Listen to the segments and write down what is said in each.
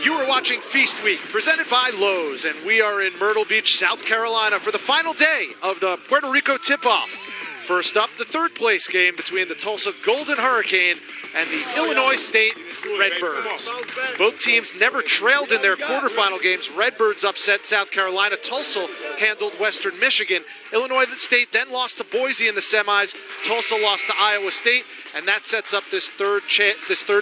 You are watching Feast Week, presented by Lowe's, and we are in Myrtle Beach, South Carolina for the final day of the Puerto Rico tip-off. First up, the third place game between the Tulsa Golden Hurricane and the Illinois State Redbirds. Both teams never trailed in their quarterfinal games. Redbirds upset South Carolina. Tulsa handled Western Michigan. Illinois State then lost to Boise in the semis. Tulsa lost to Iowa State, and that sets up this third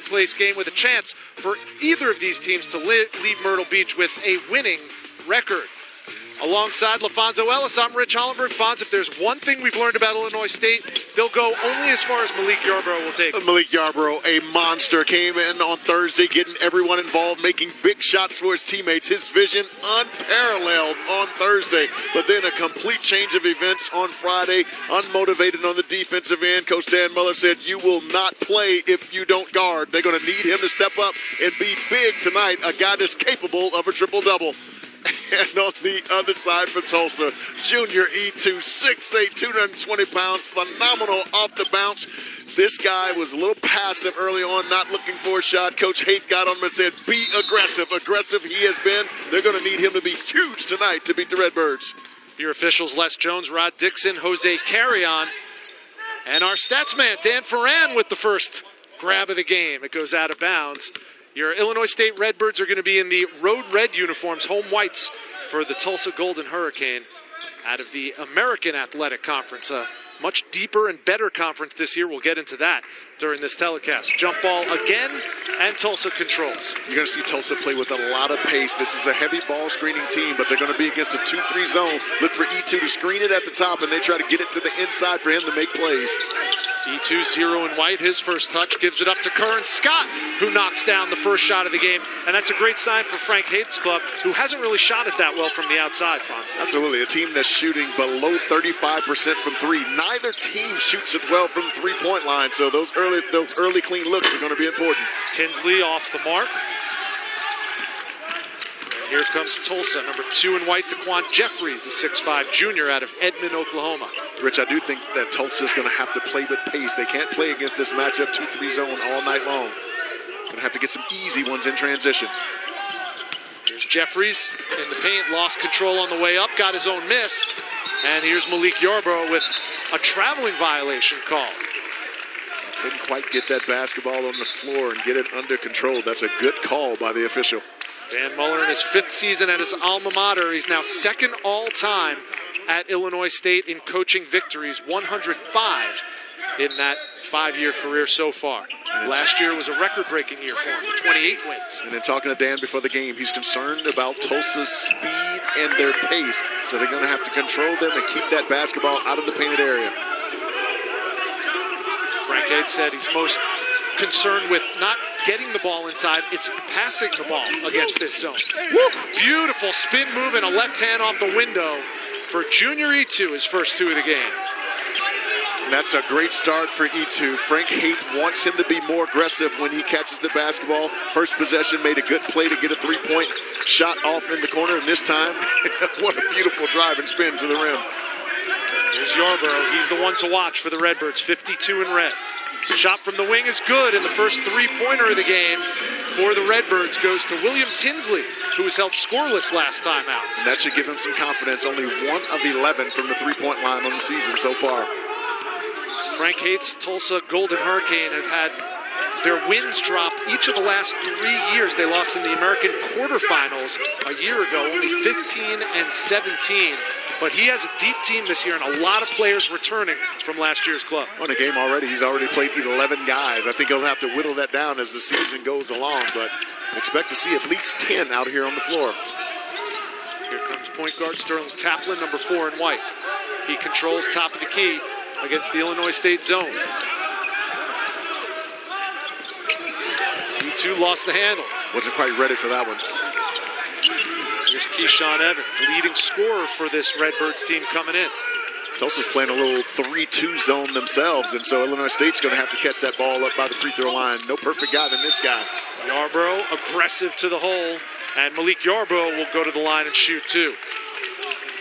place game with a chance for either of these teams to leave Myrtle Beach with a winning record. Alongside LaFonso Ellis, I'm Rich Hollenberg. Fonz, if there's one thing we've learned about Illinois State, they'll go only as far as Malik Yarbrough will take. Malik Yarbrough, a monster, came in on Thursday, getting everyone involved, making big shots for his teammates. His vision unparalleled on Thursday, but then a complete change of events on Friday. Unmotivated on the defensive end. Coach Dan Muller said, you will not play if you don't guard. They're going to need him to step up and be big tonight, a guy that's capable of a triple-double. And on the other side for Tulsa, junior E2, 6'8", 220 pounds, phenomenal off the bounce. This guy was a little passive early on, not looking for a shot. Coach Haith got on him and said, be aggressive. Aggressive he has been. They're going to need him to be huge tonight to beat the Redbirds. Your officials, Les Jones, Rod Dixon, Jose Carrion, and our stats man, Dan Ferran, with the first grab of the game. It goes out of bounds. Your Illinois State Redbirds are going to be in the road red uniforms, home whites, for the Tulsa Golden Hurricane out of the American Athletic Conference. A much deeper and better conference this year. We'll get into that during this telecast. Jump ball again, and Tulsa controls. You're going to see Tulsa play with a lot of pace. This is a heavy ball screening team, but they're going to be against a 2-3 zone. Look for E2 to screen it at the top, and they try to get it to the inside for him to make plays. E2 0 and white. His first touch gives it up to Curran Scott, who knocks down the first shot of the game. And that's a great sign for Frank Haith's club, who hasn't really shot it that well from the outside, Fonz. Absolutely. A team that's shooting below 35% from three. Neither team shoots it well from the three-point line, so those early clean looks are going to be important. Tinsley off the mark. Here comes Tulsa, number 2 in white, Daquan Jeffries, a 6'5" junior out of Edmond, Oklahoma. Rich, I do think that Tulsa's going to have to play with pace. They can't play against this matchup 2-3 zone all night long. Going to have to get some easy ones in transition. Here's Jeffries in the paint, lost control on the way up, got his own miss. And here's Malik Yarbrough with a traveling violation call. Couldn't quite get that basketball on the floor and get it under control. That's a good call by the official. Dan Muller in his 5th season at his alma mater. He's now 2nd all-time at Illinois State in coaching victories, 105 in that 5-year career so far. Last year was a record-breaking year for him, 28 wins. And then talking to Dan before the game, he's concerned about Tulsa's speed and their pace, so they're going to have to control them and keep that basketball out of the painted area. Frank Haith said he's most concerned with not getting the ball inside, it's passing the ball against this zone. Woo! Beautiful spin move and a left hand off the window for junior E2, his first 2 of the game. And that's a great start for E2. Frank Haith wants him to be more aggressive when he catches the basketball. First possession, made a good play to get a 3-point shot off in the corner, and this time, what a beautiful drive and spin to the rim. Here's Yarbrough. He's the one to watch for the Redbirds, 52 in red. Shot from the wing is good, and the first 3-pointer of the game for the Redbirds goes to William Tinsley, who was held scoreless last time out. And that should give him some confidence. Only 1 of 11 from the 3-point line on the season so far. Frank Haith's Tulsa Golden Hurricane have had their wins drop each of the last 3 years. They lost in the American quarterfinals a year ago, only 15 and 17. But he has a deep team this year and a lot of players returning from last year's club. On the game already, he's already played 11 guys. I think he'll have to whittle that down as the season goes along, but expect to see at least 10 out here on the floor. Here comes point guard Sterling Taplin, number 4 in white. He controls top of the key against the Illinois State zone. E2 lost the handle. Wasn't quite ready for that one. Here's Keyshawn Evans, leading scorer for this Redbirds team coming in. Tulsa's playing a little 3-2 zone themselves, and so Illinois State's going to have to catch that ball up by the free throw line. No perfect guy than this guy. Yarbrough aggressive to the hole, and Malik Yarbrough will go to the line and shoot 2.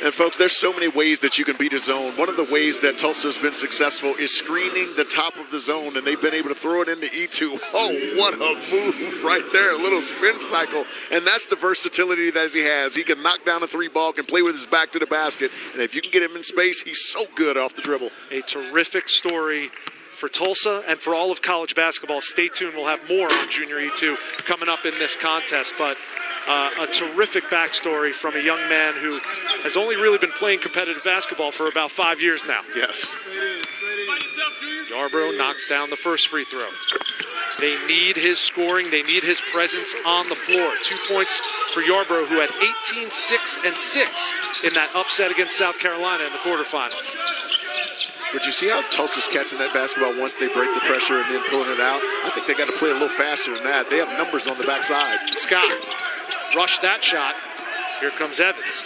And folks, there's so many ways that you can beat a zone. One of the ways that Tulsa's been successful is screening the top of the zone, and they've been able to throw it into E2. Oh, what a move right there, a little spin cycle. And that's the versatility that he has. He can knock down a three ball, can play with his back to the basket, and if you can get him in space, he's so good off the dribble. A terrific story for Tulsa and for all of college basketball. Stay tuned. We'll have more on Junior E2 coming up in this contest, but a terrific backstory from a young man who has only really been playing competitive basketball for about 5 years now. Yes. Yarbrough knocks down the first free throw. They need his scoring. They need his presence on the floor. 2 points for Yarbrough, who had 18, 6, and 6 in that upset against South Carolina in the quarterfinals. But you see how Tulsa's catching that basketball once they break the pressure and then pulling it out? I think they got to play a little faster than that. They have numbers on the backside. Scott rushed that shot. Here comes Evans.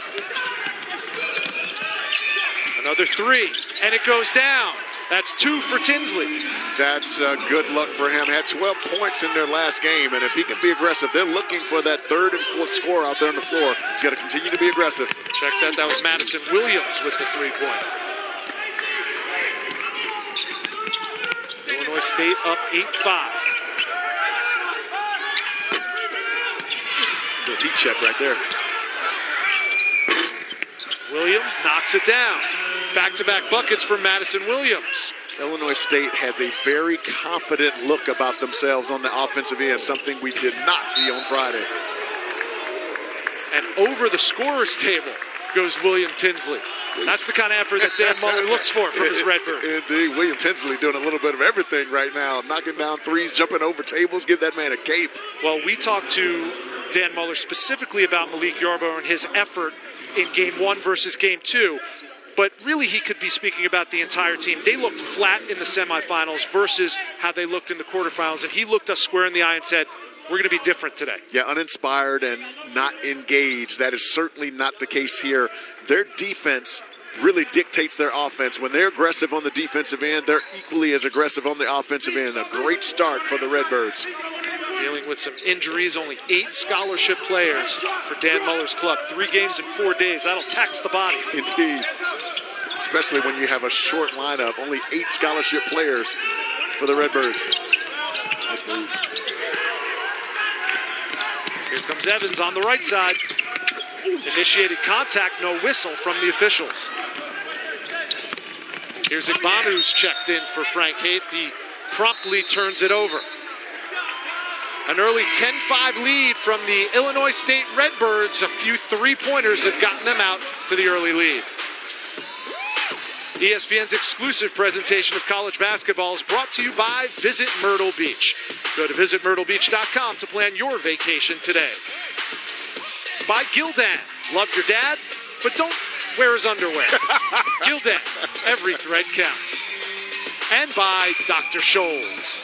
Another three, and it goes down. That's 2 for Tinsley. That's good luck for him. Had 12 points in their last game, and if he can be aggressive, they're looking for that third and fourth score out there on the floor. He's got to continue to be aggressive. Check that. That was Madison Williams with the three-point. Illinois State up 8-5. Good heat check right there. Williams knocks it down. Back-to-back buckets for Madison Williams. Illinois State has a very confident look about themselves on the offensive end, something we did not see on Friday. And over the scorer's table goes William Tinsley. That's the kind of effort that Dan Muller looks for from his Redbirds. Indeed. William Tinsley doing a little bit of everything right now. Knocking down threes, jumping over tables, give that man a cape. Well, we talked to Dan Muller specifically about Malik Yarbrough and his effort in Game 1 versus Game 2. But really, he could be speaking about the entire team. They looked flat in the semifinals versus how they looked in the quarterfinals. And he looked us square in the eye and said, we're going to be different today. Yeah, uninspired and not engaged. That is certainly not the case here. Their defense really dictates their offense. When they're aggressive on the defensive end, they're equally as aggressive on the offensive end. A great start for the Redbirds. Dealing with some injuries, only 8 scholarship players for Dan Muller's club. 3 games in 4 days. That'll tax the body. Indeed. Especially when you have a short lineup. Only 8 scholarship players for the Redbirds. Nice move. Here comes Evans on the right side. Initiated contact, no whistle from the officials. Here's Igbanu's checked in for Frank Haith. He promptly turns it over. An early 10-5 lead from the Illinois State Redbirds. A few three-pointers have gotten them out to the early lead. ESPN's exclusive presentation of college basketball is brought to you by Visit Myrtle Beach. Go to visitmyrtlebeach.com to plan your vacation today. By Gildan. Love your dad, but don't wear his underwear. Gildan. Every thread counts. And by Dr. Scholl's.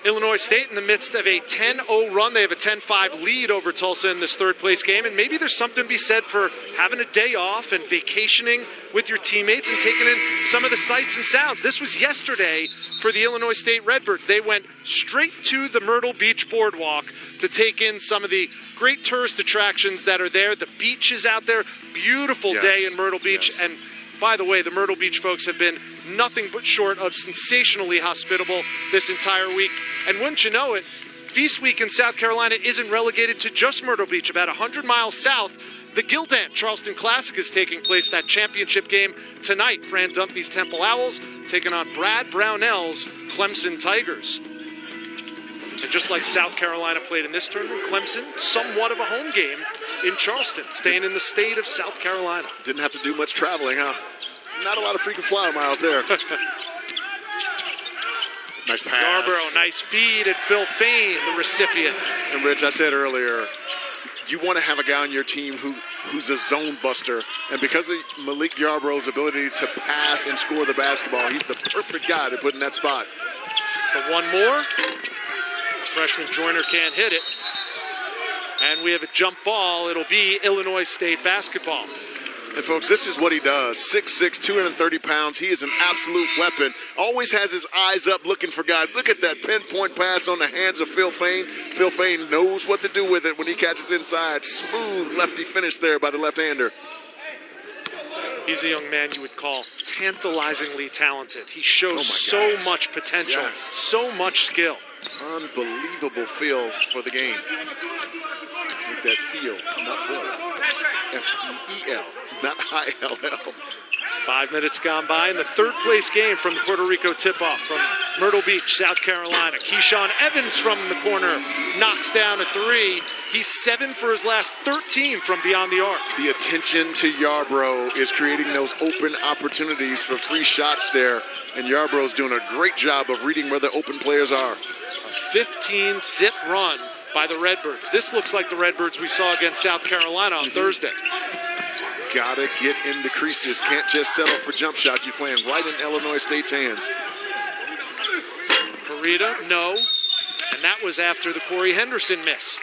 Illinois State in the midst of a 10-0 run. They have a 10-5 lead over Tulsa in this third-place game, and maybe there's something to be said for having a day off and vacationing with your teammates and taking in some of the sights and sounds. This was yesterday for the Illinois State Redbirds. They went straight to the Myrtle Beach Boardwalk to take in some of the great tourist attractions that are there. The beach is out there. Beautiful day in Myrtle Beach. Yes. And by the way, the Myrtle Beach folks have been nothing but short of sensationally hospitable this entire week. And wouldn't you know it, Feast Week in South Carolina isn't relegated to just Myrtle Beach. About 100 miles south, the Gildan Charleston Classic is taking place, that championship game tonight. Fran Dunphy's Temple Owls taking on Brad Brownell's Clemson Tigers. And just like South Carolina played in this tournament, Clemson, somewhat of a home game in Charleston, staying in the state of South Carolina. Didn't have to do much traveling, huh? Not a lot of freaking flyer miles there. Nice pass. Yarbrough, nice feed, and Phil Fain, the recipient. And Rich, I said earlier, you want to have a guy on your team who's a zone buster. And because of Malik Yarbrough's ability to pass and score the basketball, he's the perfect guy to put in that spot. But one more. Freshman Joyner can't hit it. And we have a jump ball. It'll be Illinois State basketball. And, folks, this is what he does. 6'6", 230 pounds. He is an absolute weapon. Always has his eyes up looking for guys. Look at that pinpoint pass on the hands of Phil Fain. Phil Fain knows what to do with it when he catches inside. Smooth lefty finish there by the left-hander. He's a young man you would call tantalizingly talented. He shows so much potential, so much skill. Unbelievable feel for the game. I think that feel, not feel. F-E-E-L, not I-L-L. 5 minutes gone by in the third place game from the Puerto Rico tip-off from Myrtle Beach, South Carolina. Keyshawn Evans from the corner knocks down a three. He's 7 for his last 13 from beyond the arc. The attention to Yarbrough is creating those open opportunities for free shots there, and Yarbrough's doing a great job of reading where the open players are. A 15-zip run by the Redbirds. This looks like the Redbirds we saw against South Carolina on Thursday. Gotta get in the creases. Can't just settle for jump shots. You're playing right in Illinois State's hands. Parita, no. And that was after the Corey Henderson miss.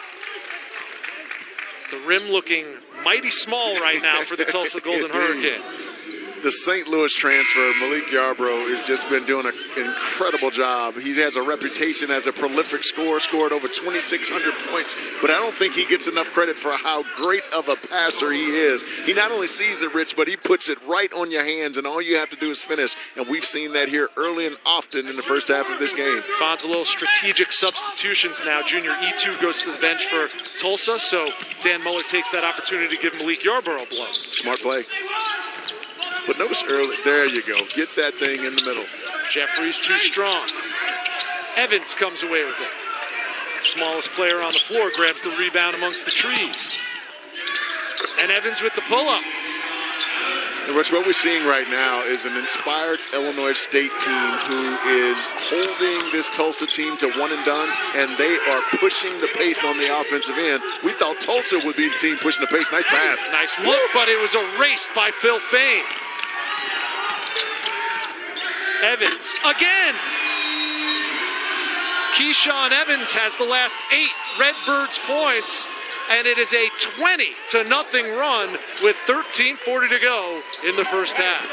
The rim looking mighty small right now for the Tulsa Golden Hurricane. The St. Louis transfer, Malik Yarbrough, has just been doing an incredible job. He has a reputation as a prolific scorer, scored over 2,600 points, but I don't think he gets enough credit for how great of a passer he is. He not only sees it, Rich, but he puts it right on your hands, and all you have to do is finish, and we've seen that here early and often in the first half of this game. Finds a little strategic substitutions now. Junior E2 goes to the bench for Tulsa, so Dan Muller takes that opportunity to give Malik Yarbrough a blow. Smart play. But notice early, there you go. Get that thing in the middle. Jeffrey's too strong. Evans comes away with it. Smallest player on the floor grabs the rebound amongst the trees. And Evans with the pull-up. And Rich, what we're seeing right now is an inspired Illinois State team who is holding this Tulsa team to one and done, and they are pushing the pace on the offensive end. We thought Tulsa would be the team pushing the pace. Nice pass. Nice look, but it was erased by Phil Fain. Evans again. Keyshawn Evans has the last 8 Redbirds points, and it is a 20-0 run with 13:40 to go in the first half.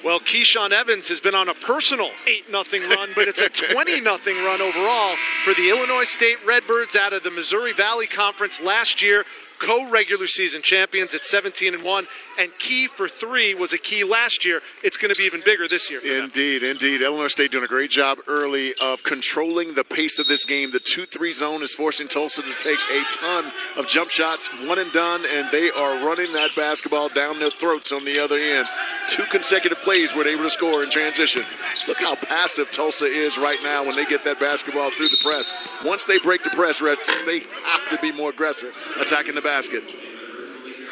Well, Keyshawn Evans has been on a personal 8-0 run, but it's a 20-0 run overall for the Illinois State Redbirds out of the Missouri Valley Conference last year. Co-regular season champions at 17-1, and Key for 3 was a key last year. It's going to be even bigger this year. Indeed. Illinois State doing a great job early of controlling the pace of this game. The 2-3 zone is forcing Tulsa to take a ton of jump shots, one and done, and they are running that basketball down their throats on the other end. 2 consecutive plays were able to score in transition. Look how passive Tulsa is right now when they get that basketball through the press. Once they break the press, Red, they have to be more aggressive attacking the basket.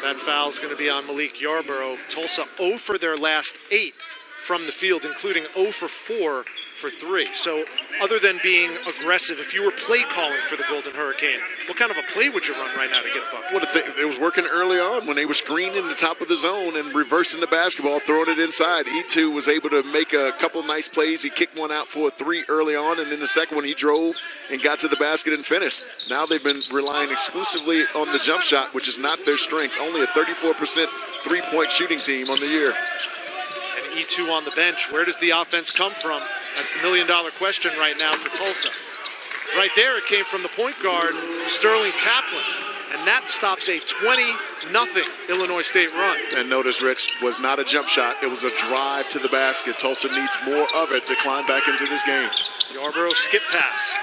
That foul is going to be on Malik Yarbrough. Tulsa 0 for their last 8 from the field, including 0 for 4 for 3. So other than being aggressive, if you were play calling for the Golden Hurricane, what kind of a play would you run right now to get a bucket? It was working early on when they were screening the top of the zone and reversing the basketball, throwing it inside. E2 was able to make a couple nice plays. He kicked one out for a 3 early on, and then the second one he drove and got to the basket and finished. Now they've been relying exclusively on the jump shot, which is not their strength. Only a 34% three-point shooting team on the year. And E2 on the bench. Where does the offense come from? That's the million-dollar question right now for Tulsa. Right there, it came from the point guard, Sterling Taplin. And that stops a 20-0 Illinois State run. And notice, Rich, was not a jump shot. It was a drive to the basket. Tulsa needs more of it to climb back into this game. Yarbrough skip pass.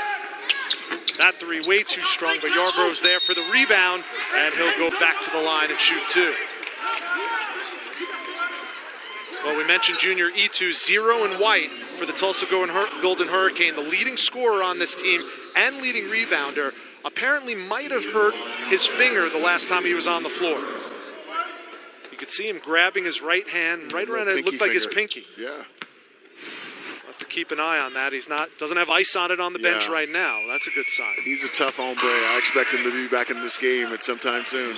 That 3 way too strong, but Yarbrough's there for the rebound, and he'll go back to the line and shoot 2. Well, we mentioned junior E2, 0 and white for the Tulsa Golden Hurricane. The leading scorer on this team and leading rebounder apparently might have hurt his finger the last time he was on the floor. You could see him grabbing his right hand, right around it. It looked like his pinky. Yeah. We'll have to keep an eye on that. Doesn't have ice on it on the bench right now. That's a good sign. He's a tough hombre. I expect him to be back in this game at some time soon.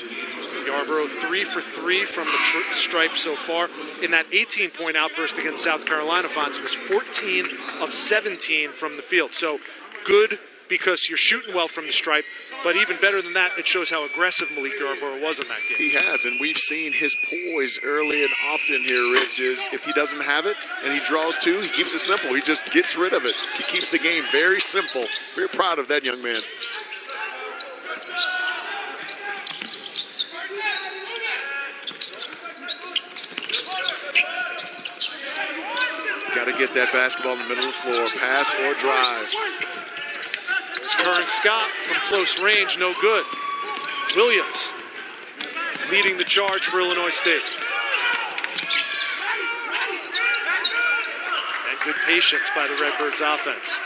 Yarbrough 3 for 3 from the stripe so far. In that 18-point outburst against South Carolina, Fonz, was 14 of 17 from the field. So good because you're shooting well from the stripe. But even better than that, it shows how aggressive Malik Yarborough was in that game. He has, and we've seen his poise early and often here, Rich, is if he doesn't have it and he draws two, he keeps it simple. He just gets rid of it. He keeps the game very simple. Very proud of that young man. Got to get that basketball in the middle of the floor, pass or drive. Curran Scott from close range, no good. Williams leading the charge for Illinois State. And good patience by the Redbirds offense.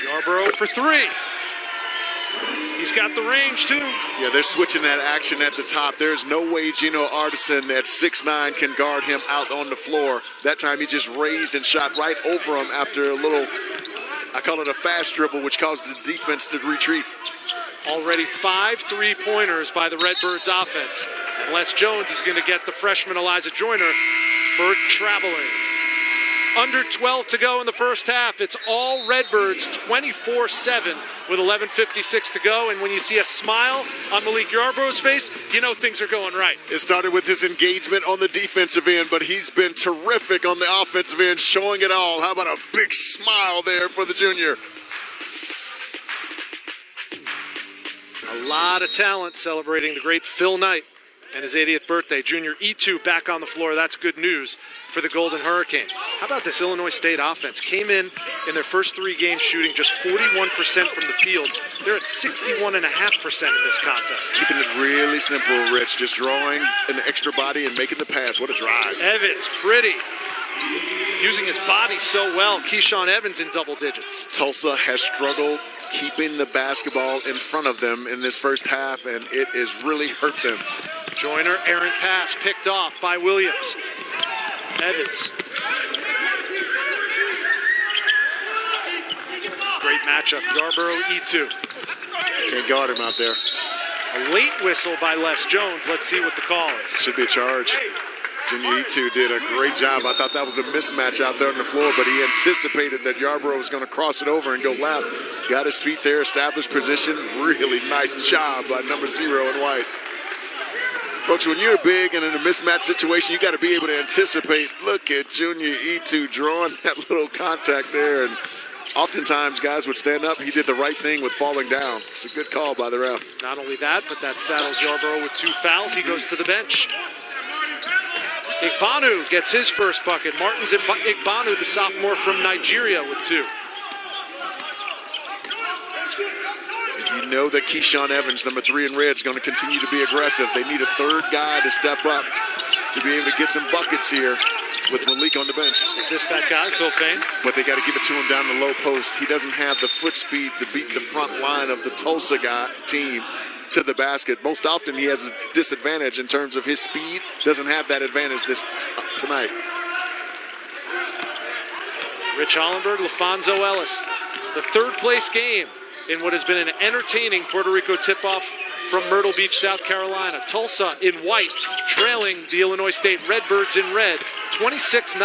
Yarborough for three. He's got the range, too. Yeah, they're switching that action at the top. There's no way Gino Artisan at 6'9" can guard him out on the floor. That time he just raised and shot right over him after a little, I call it a fast dribble, which caused the defense to retreat. Already 5 3-pointers by the Redbirds offense. And Les Jones is going to get the freshman Eliza Joyner for traveling. Under 12 to go in the first half. It's all Redbirds, 24-7 with 11:56 to go. And when you see a smile on Malik Yarborough's face, you know things are going right. It started with his engagement on the defensive end, but he's been terrific on the offensive end, showing it all. How about a big smile there for the junior? A lot of talent celebrating the great Phil Knight and his 80th birthday. Junior E2 back on the floor. That's good news for the Golden Hurricane. How about this Illinois State offense? Came in their first 3 games shooting just 41% from the field. They're at 61.5% in this contest. Keeping it really simple, Rich. Just drawing an extra body and making the pass. What a drive. Evans, pretty. Using his body so well. Keyshawn Evans in double digits. Tulsa has struggled keeping the basketball in front of them in this first half, and it has really hurt them. Joyner, errant pass picked off by Williams. Evans. Great matchup. Yarborough, E2. Can't guard him out there. A late whistle by Les Jones. Let's see what the call is. Should be a charge. Junior E2 did a great job. I thought that was a mismatch out there on the floor, but he anticipated that Yarborough was going to cross it over and go left. Got his feet there, established position. Really nice job by number 0 in white. Folks, when you're big and in a mismatch situation, you got to be able to anticipate. Look at Junior E2 drawing that little contact there. And oftentimes, guys would stand up. He did the right thing with falling down. It's a good call by the ref. Not only that, but that saddles Yarborough with 2 fouls. He goes to the bench. Igbanu gets his first bucket. Martins Igbanu, the sophomore from Nigeria, with 2. You know that Keyshawn Evans, number 3 in red, is going to continue to be aggressive. They need a third guy to step up to be able to get some buckets here with Malik on the bench. Is this that guy, Phil Fain? But they got to give it to him down the low post. He doesn't have the foot speed to beat the front line of the Tulsa team to the basket. Most often he has a disadvantage in terms of his speed. Doesn't have that advantage tonight. Rich Hollenberg, LaFonso Ellis. The third place game in what has been an entertaining Puerto Rico tip-off from Myrtle Beach, South Carolina. Tulsa in white, trailing the Illinois State Redbirds in red, 26-9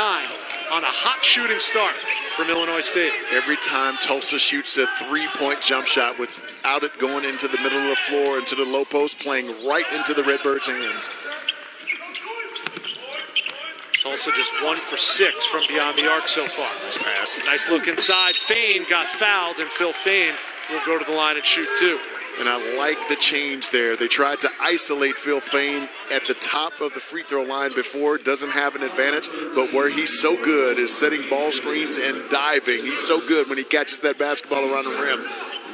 on a hot shooting start from Illinois State. Every time Tulsa shoots a 3-point jump shot without it going into the middle of the floor, into the low post, playing right into the Redbirds' hands. Tulsa just 1 for 6 from beyond the arc so far. Nice pass. Nice look inside. Fain got fouled, and Phil Fain will go to the line and shoot 2. And I like the change there. They tried to isolate Phil Fain at the top of the free throw line before. Doesn't have an advantage, but where he's so good is setting ball screens and diving. He's so good when he catches that basketball around the rim.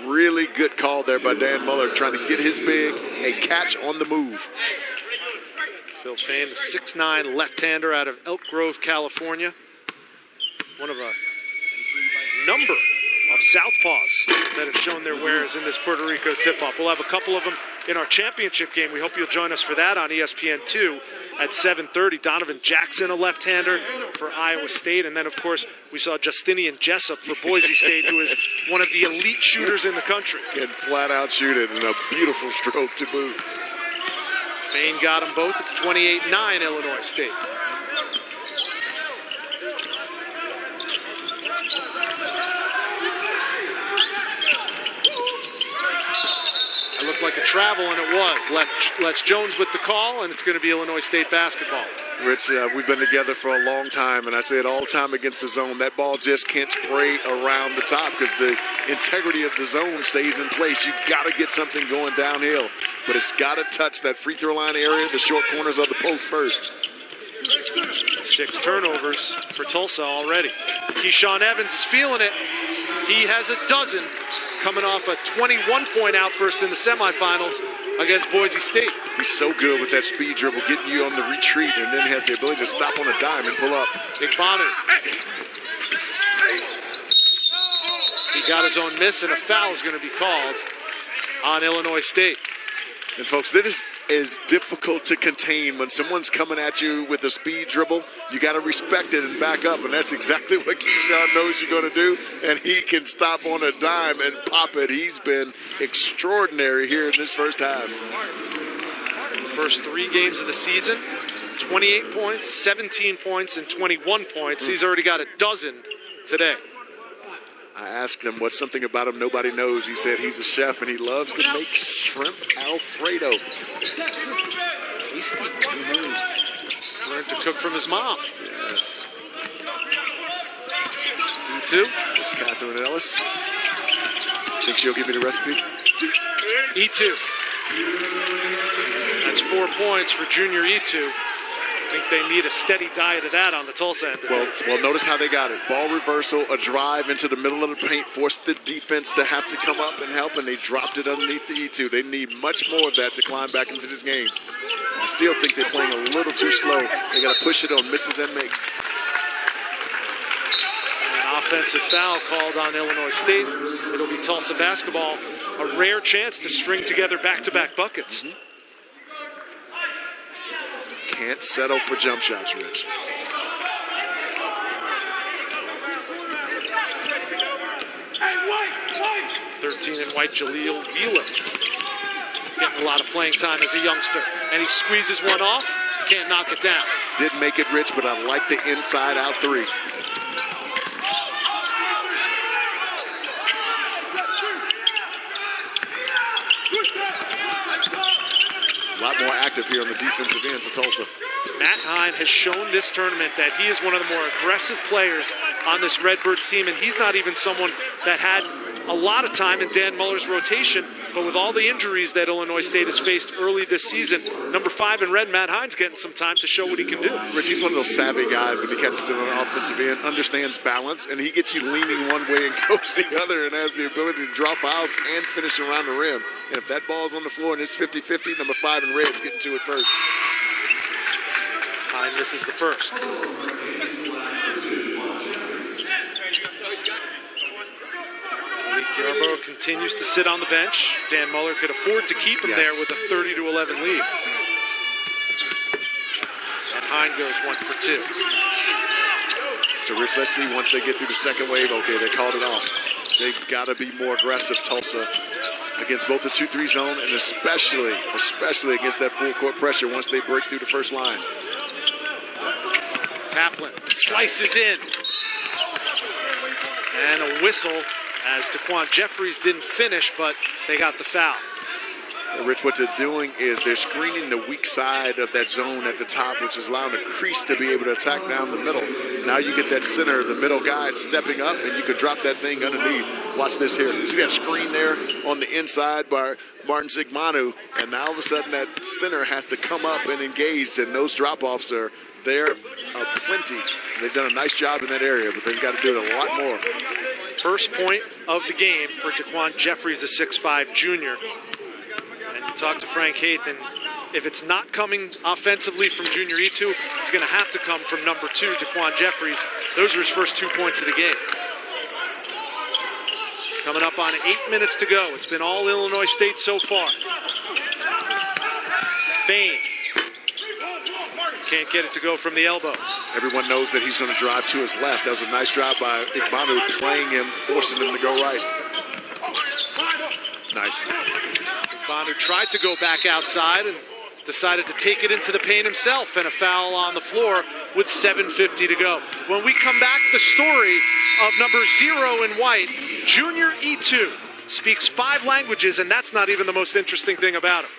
Really good call there by Dan Muller, trying to get his big a catch on the move. Phil Fain, the 6'9" left-hander out of Elk Grove, California. One of a number of southpaws that have shown their wares in this Puerto Rico tip-off. We'll have a couple of them in our championship game. We hope you'll join us for that on ESPN2 at 7:30. Donovan Jackson, a left-hander for Iowa State. And then, of course, we saw Justinian Jessup for Boise State, who is one of the elite shooters in the country. Can flat out shoot it, and a beautiful stroke to boot. Fain got them both. It's 28-9 Illinois State. It looked like a travel, and it was. Les Jones with the call, and it's going to be Illinois State basketball. Rich, we've been together for a long time, and I say it all the time against the zone. That ball just can't spray around the top because the integrity of the zone stays in place. You've got to get something going downhill, but it's got to touch that free throw line area, the short corners of the post first. 6 turnovers for Tulsa already. Keyshawn Evans is feeling it. He has a dozen, coming off a 21-point outburst in the semifinals against Boise State. He's so good with that speed dribble, getting you on the retreat, and then has the ability to stop on a dime and pull up. Big Bonner. He got his own miss, and a foul is going to be called on Illinois State. And folks, this is difficult to contain when someone's coming at you with a speed dribble. You got to respect it and back up, and that's exactly what Keyshawn knows you're going to do. And he can stop on a dime and pop it. He's been extraordinary here in this first half. The first 3 games of the season, 28 points, 17 points, and 21 points. He's already got a dozen today. I asked him what's something about him nobody knows. He said he's a chef and he loves to make shrimp Alfredo. Tasty. Learned to cook from his mom. Yes. E2. This is Catherine Ellis. Think she'll give me the recipe? E2. That's 4 points for junior E2. I think they need a steady diet of that on the Tulsa end of things. Well, notice how they got it. Ball reversal, a drive into the middle of the paint, forced the defense to have to come up and help, and they dropped it underneath the E2. They need much more of that to climb back into this game. I still think they're playing a little too slow. They got to push it on misses and makes. An offensive foul called on Illinois State. It'll be Tulsa basketball. A rare chance to string together back-to-back buckets. Can't settle for jump shots, Rich. White. 13 and white, Jaleel Wheeler. Getting a lot of playing time as a youngster. And he squeezes one off. Can't knock it down. Didn't make it, Rich, but I like the inside-out 3. A lot more active here on the defensive end for Tulsa. Matt Hine has shown this tournament that he is one of the more aggressive players on this Redbirds team, and he's not even someone that had a lot of time in Dan Muller's rotation, but with all the injuries that Illinois State has faced early this season, number 5 in red, Matt Hine's getting some time to show what he can do. Rich, he's one of those savvy guys when he catches it on the offensive end, understands balance, and he gets you leaning one way and goes the other and has the ability to draw fouls and finish around the rim. And if that ball's on the floor and it's 50-50, number 5 in red's getting to it first. Hine misses the first. Yarborough continues to sit on the bench. Dan Muller could afford to keep him there with a 30-11 lead. And Hine goes 1 for 2. So, Rich, let's see once they get through the second wave. Okay, they called it off. They've got to be more aggressive, Tulsa, against both the 2-3 zone and especially against that full court pressure once they break through the first line. Taplin slices in. And a whistle as DeQuan Jeffries didn't finish, but they got the foul. Rich, what they're doing is they're screening the weak side of that zone at the top, which is allowing the crease to be able to attack down the middle. Now you get that center, the middle guy stepping up, and you could drop that thing underneath. Watch this here. See that screen there on the inside by Martin Zigmanu, and now all of a sudden that center has to come up and engage, and those drop-offs are there plenty. They've done a nice job in that area, but they've got to do it a lot more. First point of the game for DeQuan Jeffries, the 6'5 junior. And you talk to Frank Haith, and if it's not coming offensively from junior E2, it's going to have to come from number 2, DeQuan Jeffries. Those are his first 2 points of the game. Coming up on 8 minutes to go. It's been all Illinois State so far. Fain. Can't get it to go from the elbow. Everyone knows that he's going to drive to his left. That was a nice drive by Igbanu, playing him, forcing him to go right. Nice. Igbanu tried to go back outside, and decided to take it into the paint himself, and a foul on the floor with 7:50 to go. When we come back, the story of number 0 in white, Junior E2, speaks 5 languages, and that's not even the most interesting thing about him.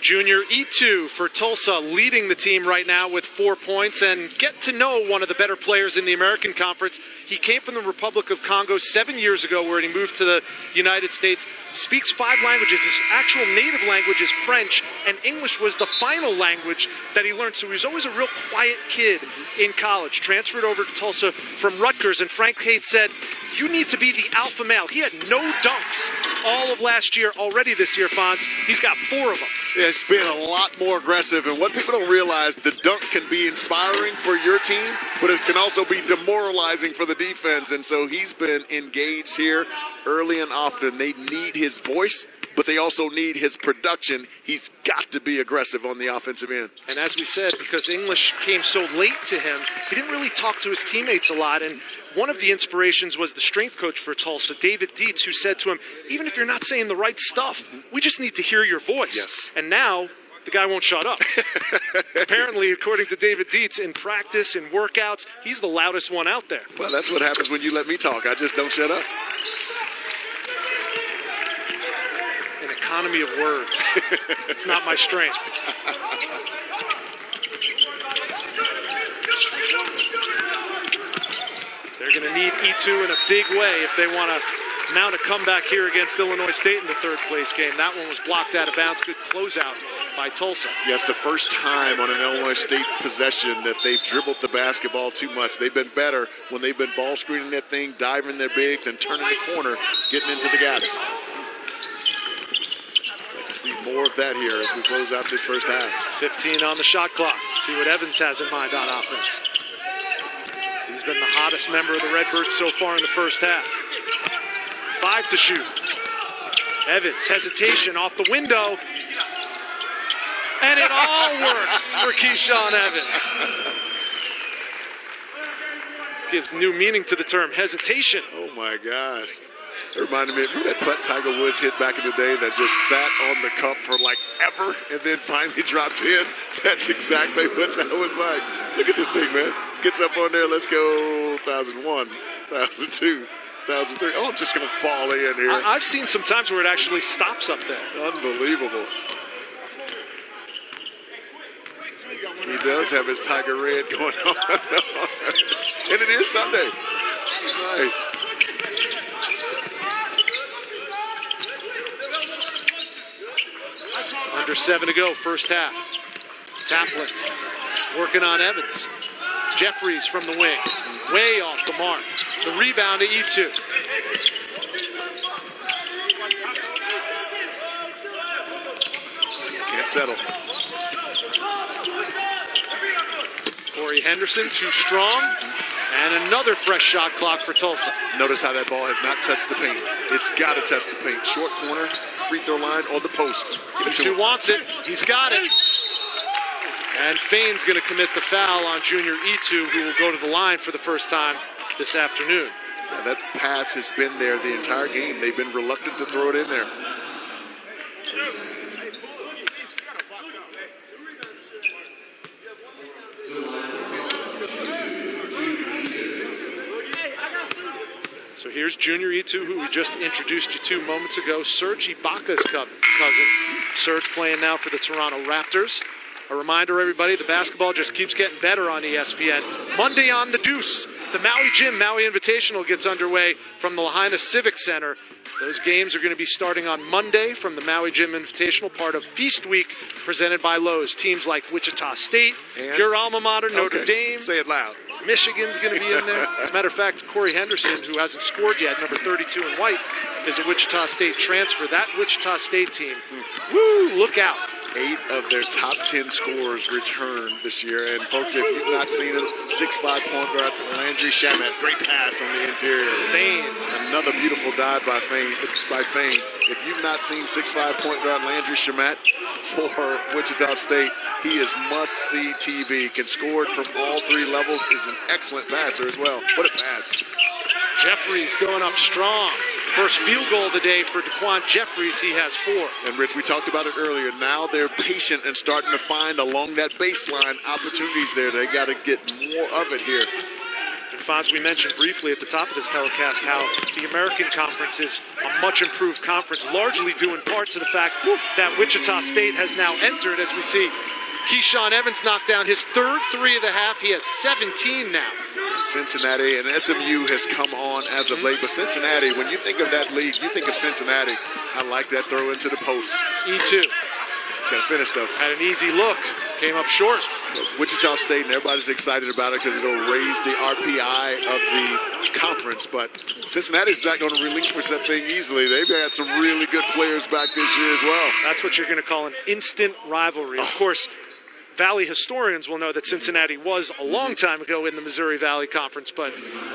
Junior E2 for Tulsa, leading the team right now with 4 points, and get to know one of the better players in the American Conference. He came from the Republic of Congo 7 years ago, where he moved to the United States. Speaks 5 languages. His actual native language is French, and English was the final language that he learned. So he was always a real quiet kid in college. Transferred over to Tulsa from Rutgers, and Frank Haight said, "You need to be the alpha male." He had no dunks all of last year. Already this year, Fonz, he's got 4 of them. Yeah, it's been a lot more aggressive, and what people don't realize, the dunk can be inspiring for your team, but it can also be demoralizing for the defense, and so he's been engaged here early and often. They need his voice, but they also need his production. He's got to be aggressive on the offensive end. And as we said, because English came so late to him, he didn't really talk to his teammates a lot, and one of the inspirations was the strength coach for Tulsa, David Dietz, who said to him, "Even if you're not saying the right stuff, we just need to hear your voice." Yes. And now the guy won't shut up. Apparently, according to David Dietz, in practice, in workouts, he's the loudest one out there. Well, that's what happens when you let me talk. I just don't shut up. An economy of words. It's not my strength. They're going to need E2 in a big way if they want to mount a comeback here against Illinois State in the third-place game. That one was blocked out of bounds. Good closeout by Tulsa. Yes, the first time on an Illinois State possession that they've dribbled the basketball too much. They've been better when they've been ball screening that thing, diving their bigs, and turning the corner, getting into the gaps. Like to see more of that here as we close out this first half. 15 on the shot clock. See what Evans has in mind on offense. He's been the hottest member of the Redbirds so far in the first half. 5 to shoot. Evans, hesitation off the window. And it all works for Keyshawn Evans. Gives new meaning to the term hesitation. Oh my gosh. It reminded me of that putt Tiger Woods hit back in the day that just sat on the cup for like ever and then finally dropped in. That's exactly what that was like. Look at this thing, man. Gets up on there. Let's go 1,001, 1,002, 1,003. Oh, I'm just going to fall in here. I've seen some times where it actually stops up there. Unbelievable. He does have his Tiger Red going on. And it is Sunday. Nice. Under 7 to go, first half. Taplin working on Evans. Jeffries from the wing, way off the mark. The rebound to E2. Can't settle. Corey Henderson, too strong. And another fresh shot clock for Tulsa. Notice how that ball has not touched the paint. It's got to touch the paint. Short corner, free throw line, or the post. E2 wants it. He's got it. And Fain's going to commit the foul on Junior E2, who will go to the line for the first time this afternoon. Yeah, that pass has been there the entire game. They've been reluctant to throw it in there. So here's Junior E2, who we just introduced you to moments ago, Serge Ibaka's cousin. Serge playing now for the Toronto Raptors. A reminder, everybody, the basketball just keeps getting better on ESPN. Monday on the Deuce, the Maui Gym Maui Invitational gets underway from the Lahaina Civic Center. Those games are going to be starting on Monday from the Maui Gym Invitational, part of Feast Week, presented by Lowe's. Teams like Wichita State, and your alma mater, Notre Dame. Say it loud. Michigan's going to be in there. As a matter of fact, Corey Henderson, who hasn't scored yet, number 32 in white, is a Wichita State transfer. That Wichita State team, woo, look out. 8 of their top 10 scorers returned this year. And, folks, if you've not seen him, 6'5" point guard Landry Shamet. Great pass on the interior. Fain. Another beautiful dive by Fain. If you've not seen 6'5" point guard Landry Shamet for Wichita State, he is must-see TV. Can score it from all 3 levels. Is an excellent passer as well. What a pass. Jeffries going up strong. First field goal of the day for Daquan Jeffries. He has 4. And, Rich, we talked about it earlier. Now they're patient and starting to find along that baseline opportunities there. They got to get more of it here. And Fonz, we mentioned briefly at the top of this telecast how the American Conference is a much improved conference, largely due in part to the fact that Wichita State has now entered, as we see Keyshawn Evans knocked down his 3rd 3 of the half. He has 17 now. Cincinnati and SMU has come on as of late, but Cincinnati, when you think of that league, you think of Cincinnati. I like that throw into the post. E2. It's going to finish, though. Had an easy look. Came up short. Wichita State, and everybody's excited about it because it'll raise the RPI of the conference, but Cincinnati's not going to relinquish that thing easily. They've got some really good players back this year as well. That's what you're going to call an instant rivalry. Of course, Valley historians will know that Cincinnati was a long time ago in the Missouri Valley Conference, but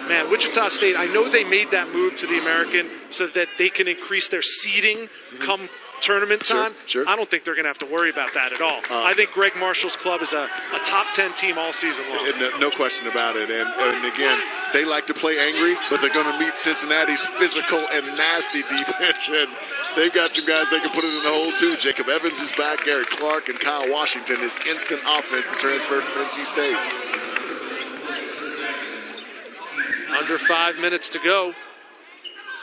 man, Wichita State, I know they made that move to the American so that they can increase their seeding come tournament time. Sure. I don't think they're going to have to worry about that at all. I think Greg Marshall's club is a top 10 team all season long. No question about it. And again, they like to play angry, but they're going to meet Cincinnati's physical and nasty defense. And they've got some guys they can put it in the hole, too. Jacob Evans is back. Gary Clark and Kyle Washington is instant offense to transfer from NC State. Under 5 minutes to go.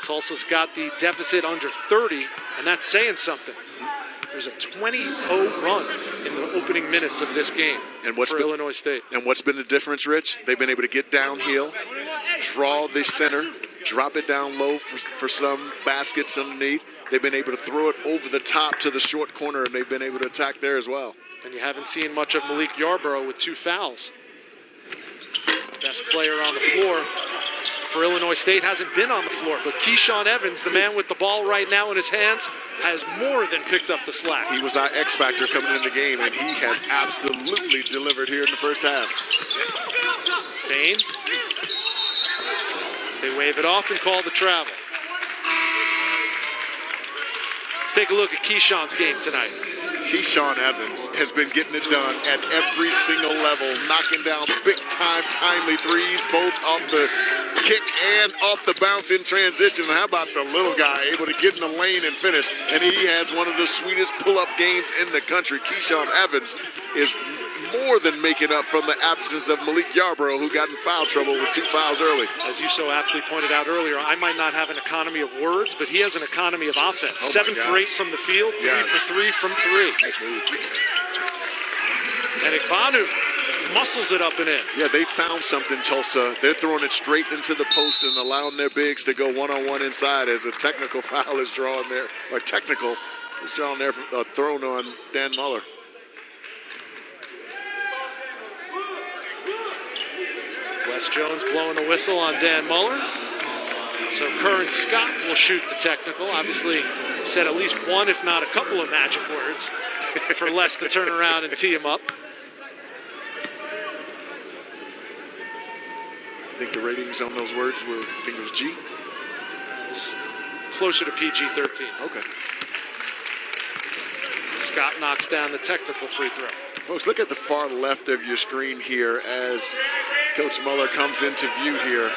Tulsa's got the deficit under 30, and that's saying something. There's a 20-0 run in the opening minutes of this game for Illinois State. And what's been the difference, Rich? They've been able to get downhill, draw the center, drop it down low for some baskets underneath. They've been able to throw it over the top to the short corner, and they've been able to attack there as well. And you haven't seen much of Malik Yarborough with 2 fouls. Best player on the floor for Illinois State hasn't been on the floor, but Keyshawn Evans, the man with the ball right now in his hands, has more than picked up the slack. He was our X factor coming in the game, and he has absolutely delivered here in the first half. Payne. They wave it off and call the travel. Let's take a look at Keyshawn's game tonight. Keyshawn Evans has been getting it done at every single level, knocking down big-time, timely threes, both off the kick and off the bounce in transition. And how about the little guy able to get in the lane and finish? And he has one of the sweetest pull-up games in the country. Keyshawn Evans is more than making up from the absence of Malik Yarborough, who got in foul trouble with 2 fouls early. As you so aptly pointed out earlier, I might not have an economy of words, but he has an economy of offense. 7 for 8 from the field, 3 for 3 from 3. Nice move. And Igbanu muscles it up and in. Yeah, they found something, Tulsa. They're throwing it straight into the post and allowing their bigs to go one-on-one inside as a technical foul is drawn there, or technical is drawn there, thrown on Dan Muller. Wes Jones blowing the whistle on Dan Muller. So Curran Scott will shoot the technical. Obviously said at least one, if not a couple of magic words for Les to turn around and tee him up. I think the ratings on those words were, I think it was G? It's closer to PG-13. Okay. Scott knocks down the technical free throw. Folks, look at the far left of your screen here as Coach Muller comes into view here.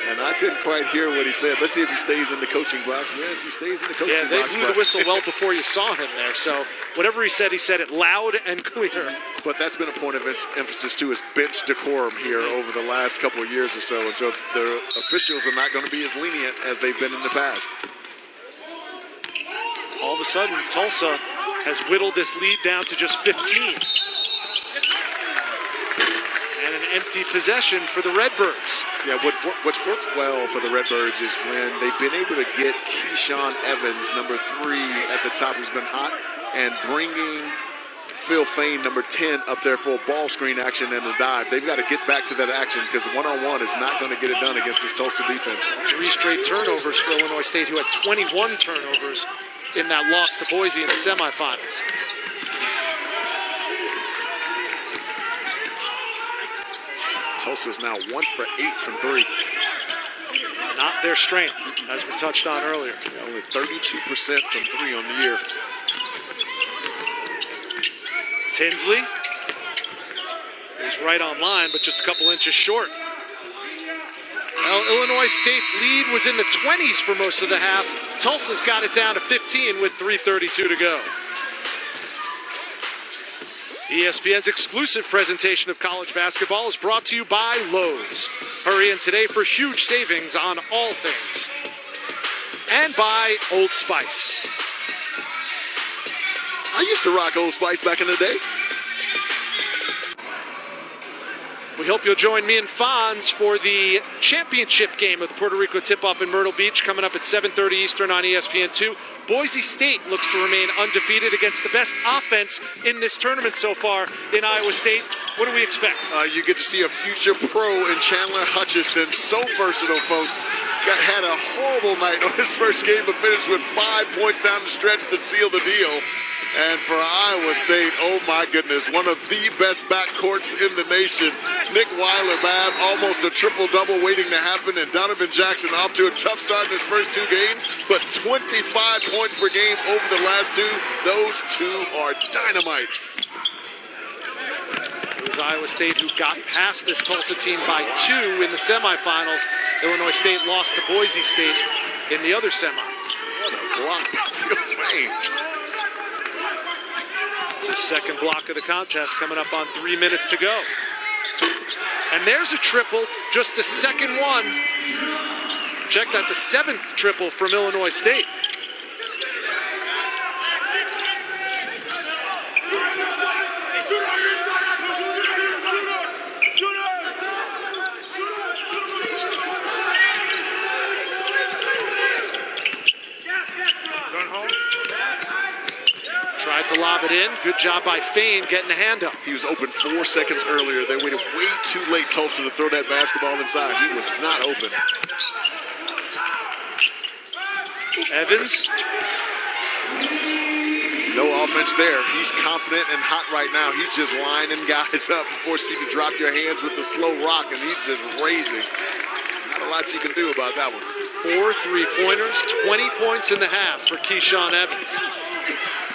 And I couldn't quite hear what he said. Let's see if he stays in the coaching box. Yes, he stays in the coaching box. Yeah, they blew the whistle well before you saw him there. So whatever he said it loud and clear. But that's been a point of emphasis, too, is bench decorum here over the last couple of years or so. And so the officials are not going to be as lenient as they've been in the past. All of a sudden, Tulsa has whittled this lead down to just 15. And an empty possession for the Redbirds. Yeah, what's worked well for the Redbirds is when they've been able to get Keyshawn Evans, number 3, at the top, who's been hot, and bringing Phil Fain, number 10, up there for a ball screen action and a dive. They've got to get back to that action because the one-on-one is not going to get it done against this Tulsa defense. 3 straight turnovers for Illinois State, who had 21 turnovers in that loss to Boise in the semifinals. Tulsa's now 1 for 8 from 3. Not their strength, as we touched on earlier. Yeah, only 32% from 3 on the year. Tinsley is right on line, but just a couple inches short. Well, Illinois Illinois State's lead was in the 20s for most of the half. Tulsa's got it down to 15 with 3:32 to go. ESPN's exclusive presentation of college basketball is brought to you by Lowe's. Hurry in today for huge savings on all things. And by Old Spice. I used to rock Old Spice back in the day. We hope you'll join me and Fonz for the championship game of the Puerto Rico tip-off in Myrtle Beach coming up at 7:30 Eastern on ESPN2. Boise State looks to remain undefeated against the best offense in this tournament so far in Iowa State. What do we expect? You get to see a future pro in Chandler Hutchison. So versatile, folks. Had a horrible night on his first game, but finished with 5 points down the stretch to seal the deal. And for Iowa State, oh my goodness, one of the best backcourts in the nation. Nick Weiler-Babb, almost a triple-double waiting to happen, and Donovan Jackson off to a tough start in his first 2 games, but 25 points per game over the last 2. Those 2 are dynamite. It was Iowa State who got past this Tulsa team by 2 in the semifinals. Illinois State lost to Boise State in the other semi. What a block by Phil Fain. It's the second block of the contest coming up on 3 minutes to go. And there's a triple, just the second one. Check that, the 7th triple from Illinois State. Tried to lob it in. Good job by Fain getting a hand up. He was open 4 seconds earlier. They waited way too late, Tulsa, to throw that basketball inside. He was not open. Evans. No offense there. He's confident and hot right now. He's just lining guys up, forcing you to drop your hands with the slow rock, and he's just raising. Not a lot you can do about that one. 4 3-pointers, 20 points in the half for Keyshawn Evans.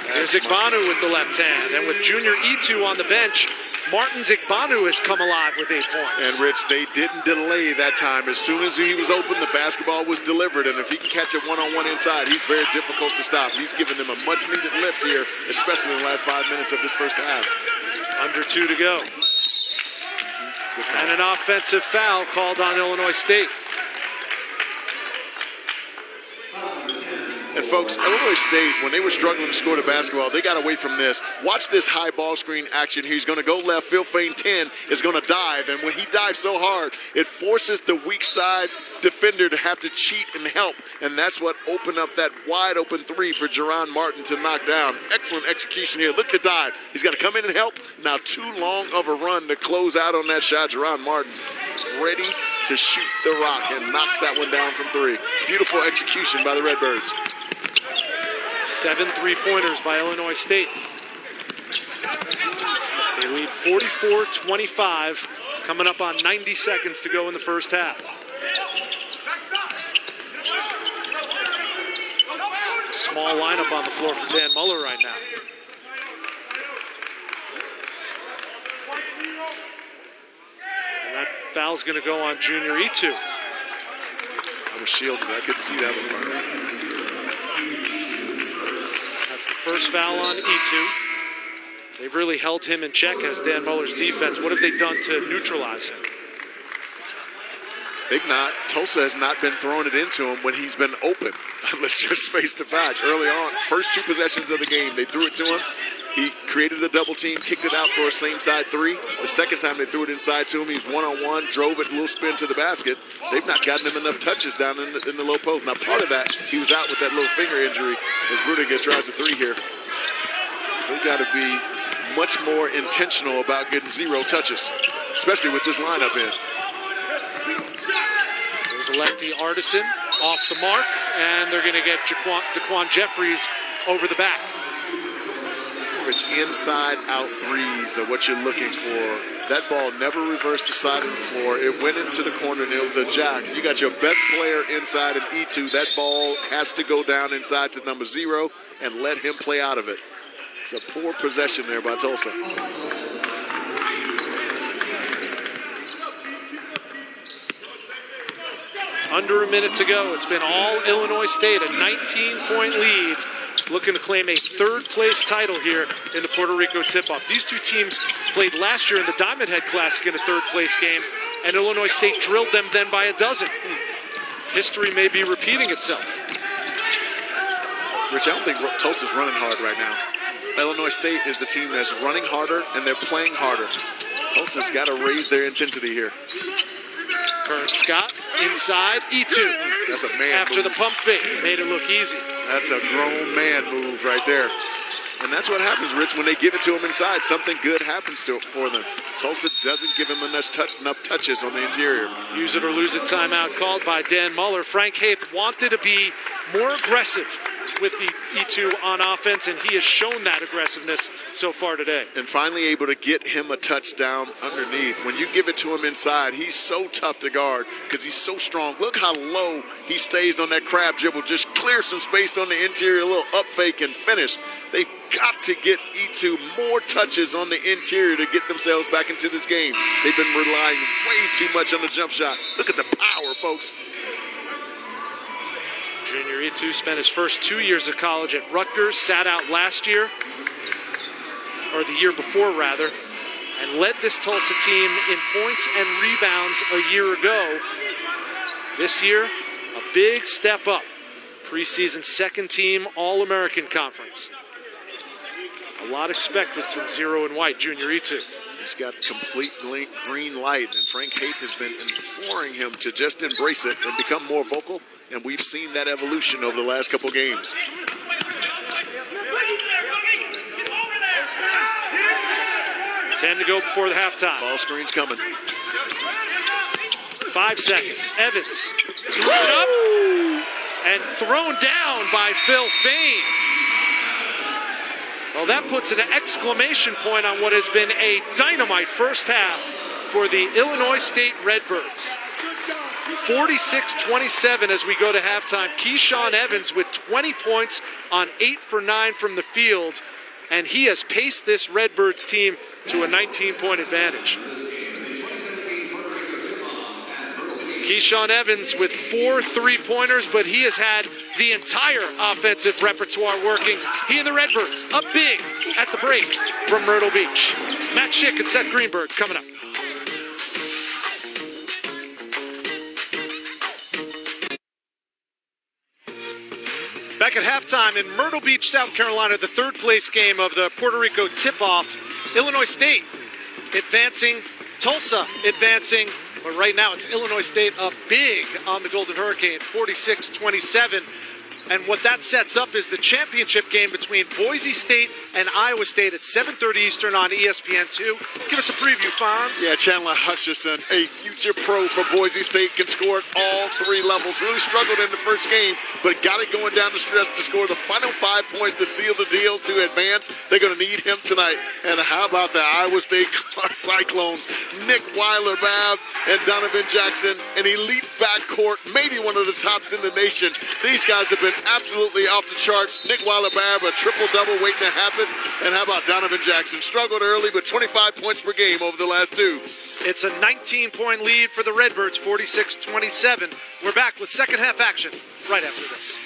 There's Igbanu with the left hand, and with Junior Itu on the bench, Martin Igbanu has come alive with 8 points. And Rich, they didn't delay that time. As soon as he was open, the basketball was delivered, and if he can catch it one-on-one inside, he's very difficult to stop. He's given them a much-needed lift here, especially in the last 5 minutes of this first half. Under 2 to go. And an offensive foul called on Illinois State. And folks, Illinois State, when they were struggling to score the basketball, they got away from this. Watch this high ball screen action. He's going to go left. Phil Fain 10 is going to dive. And when he dives so hard, it forces the weak side defender to have to cheat and help. And that's what opened up that wide open 3 for Jerron Martin to knock down. Excellent execution here. Look at the dive. He's got to come in and help. Now too long of a run to close out on that shot. Jerron Martin ready to shoot the rock and knocks that one down from 3. Beautiful execution by the Redbirds. 7 3-pointers by Illinois State. They lead 44-25, coming up on 90 seconds to go in the first half. Small lineup on the floor for Dan Muller right now. And that foul's going to go on Junior Itu. I was shielded. I couldn't see that one. That's the first foul on Itu. They've really held him in check as Dan Muller's defense. What have they done to neutralize him? They've not. Tulsa has not been throwing it into him when he's been open. Let's just face the facts. Early on, first 2 possessions of the game, they threw it to him. He created a double team, kicked it out for a same side 3. The second time they threw it inside to him, he's one-on-one, drove it, a little spin to the basket. They've not gotten him enough touches down in the low post. Now, part of that, he was out with that little finger injury as Rudiger tries a 3 here. They've got to be much more intentional about getting 0 touches, especially with this lineup in. There's a lefty Artisan off the mark, and they're going to get Daquan Jeffries over the back. Rich, inside-out 3s are what you're looking for. That ball never reversed the side of the floor. It went into the corner, and it was a jack. You got your best player inside in E2. That ball has to go down inside to number 0 and let him play out of it. It's a poor possession there by Tulsa. Under a minute to go. It's been all Illinois State, a 19-point lead, looking to claim a third-place title here in the Puerto Rico tip-off. These two teams played last year in the Diamond Head Classic in a third-place game, and Illinois State drilled them then by a dozen. History may be repeating itself. Rich, I don't think Tulsa's running hard right now. Illinois State is the team that's running harder, and they're playing harder. Tulsa's got to raise their intensity here. Kern Scott inside, E2. That's a man After move. the pump fake, made it look easy. That's a grown man move right there. And that's what happens, Rich, when they give it to him inside. Something good happens for them. Tulsa doesn't give him enough touches on the interior. Use it or lose it timeout called by Dan Muller. Frank Haith wanted to be more aggressive with the E2 on offense, and he has shown that aggressiveness so far today. And finally able to get him a touchdown underneath. When you give it to him inside, he's so tough to guard because he's so strong. Look how low he stays on that crab dribble. Just clear some space on the interior, a little up fake and finish. They've got to get E2 more touches on the interior to get themselves back into this game. They've been relying way too much on the jump shot. Look at the power, folks. Junior E2 spent his first 2 years of college at Rutgers, sat out last year, or the year before rather, and led this Tulsa team in points and rebounds a year ago. This year, a big step up. Preseason second team All-American Conference. A lot expected from Zero and White, Junior E2. He's got complete green light, and Frank Haith has been imploring him to just embrace it and become more vocal, and we've seen that evolution over the last couple games. Ten to go before the halftime. Ball screen's coming. 5 seconds. Evans threw it up and thrown down by Phil Fain. Well, that puts an exclamation point on what has been a dynamite first half for the Illinois State Redbirds. 46-27 as we go to halftime. Keyshawn Evans with 20 points on 8 for 9 from the field, and he has paced this Redbirds team to a 19-point advantage. Keyshawn Evans with 4 3-pointers, but he has had the entire offensive repertoire working. He and the Redbirds up big at the break from Myrtle Beach. Max Schick and Seth Greenberg coming up. Back at halftime in Myrtle Beach, South Carolina, the third place game of the Puerto Rico tip-off. Illinois State advancing, Tulsa advancing, but right now it's Illinois State up big on the Golden Hurricane, 46-27. And what that sets up is the championship game between Boise State and Iowa State at 7:30 Eastern on ESPN2. Give us a preview, Fonz. Yeah, Chandler Hutcherson, a future pro for Boise State, can score at all 3 levels. Really struggled in the first game, but got it going down the stretch to score the final 5 points to seal the deal to advance. They're going to need him tonight. And how about the Iowa State Cyclones? Nick Weiler-Babb and Donovan Jackson, an elite backcourt, maybe one of the tops in the nation. These guys have been absolutely off the charts. Nick Weiler-Babb, a triple-double waiting to happen. And how about Donovan Jackson? Struggled early, but 25 points per game over the last 2. It's a 19-point lead for the Redbirds, 46-27. We're back with second half action right after this.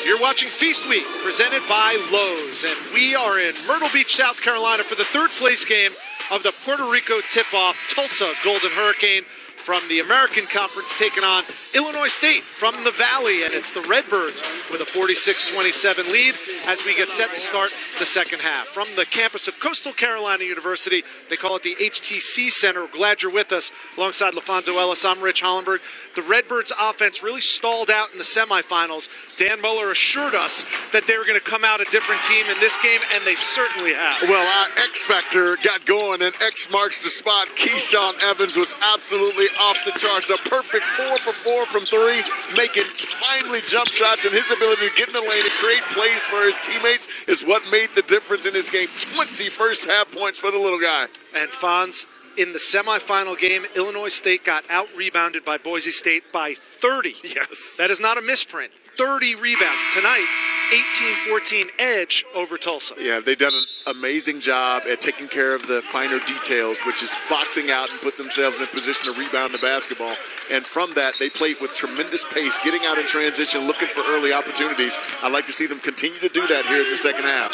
You're watching Feast Week, presented by Lowe's, and we are in Myrtle Beach, South Carolina for the third place game of the Puerto Rico tip-off. Tulsa Golden Hurricane from the American Conference taking on Illinois State from the Valley, and it's the Redbirds with a 46-27 lead as we get set to start the second half. From the campus of Coastal Carolina University, they call it the HTC Center. We're glad you're with us. Alongside LaFonso Ellis, I'm Rich Hollenberg. The Redbirds offense really stalled out in the semifinals. Dan Muller assured us that they were going to come out a different team in this game, and they certainly have. Well, our X Factor got going, and X marks the spot. Keyshawn Evans was absolutely off the charts. A perfect 4 for 4 from 3, making timely jump shots, and his ability to get in the lane and create plays for his teammates is what made the difference in this game. 20 first half points for the little guy. And Fonz, in the semifinal game, Illinois State got out-rebounded by Boise State by 30. Yes. That is not a misprint. 30 rebounds. Tonight, 18-14 edge over Tulsa. Yeah, they've done an amazing job at taking care of the finer details, which is boxing out and put themselves in position to rebound the basketball. And from that, they played with tremendous pace, getting out in transition, looking for early opportunities. I'd like to see them continue to do that here in the second half.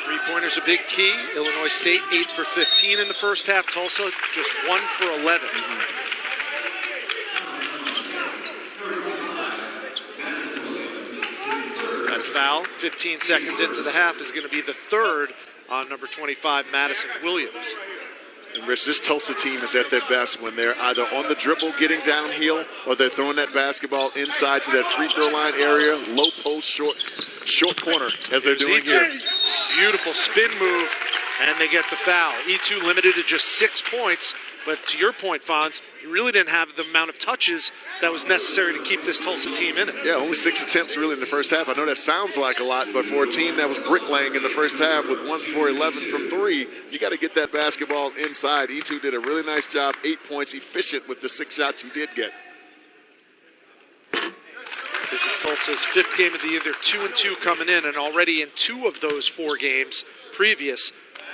Three-pointers a big key. Illinois State 8 for 15 in the first half. Tulsa just 1 for 11. That foul, 15 seconds into the half, is going to be the third on number 25, Madison Williams. And Rich, this Tulsa team is at their best when they're either on the dribble getting downhill or they're throwing that basketball inside to that free throw line area, low post, short corner, as they're doing here. Beautiful spin move, and they get the foul. E2 limited to just 6 points, but to your point, Fonz, you really didn't have the amount of touches that was necessary to keep this Tulsa team in it. Yeah, only 6 attempts really in the first half. I know that sounds like a lot, but for a team that was bricklaying in the first half with 1 for 11 from 3, you got to get that basketball inside. E2 did a really nice job, 8 points, efficient with the 6 shots he did get. This is Tulsa's 5th game of the year. They're 2-2 coming in, and already in 2 of those 4 games previous,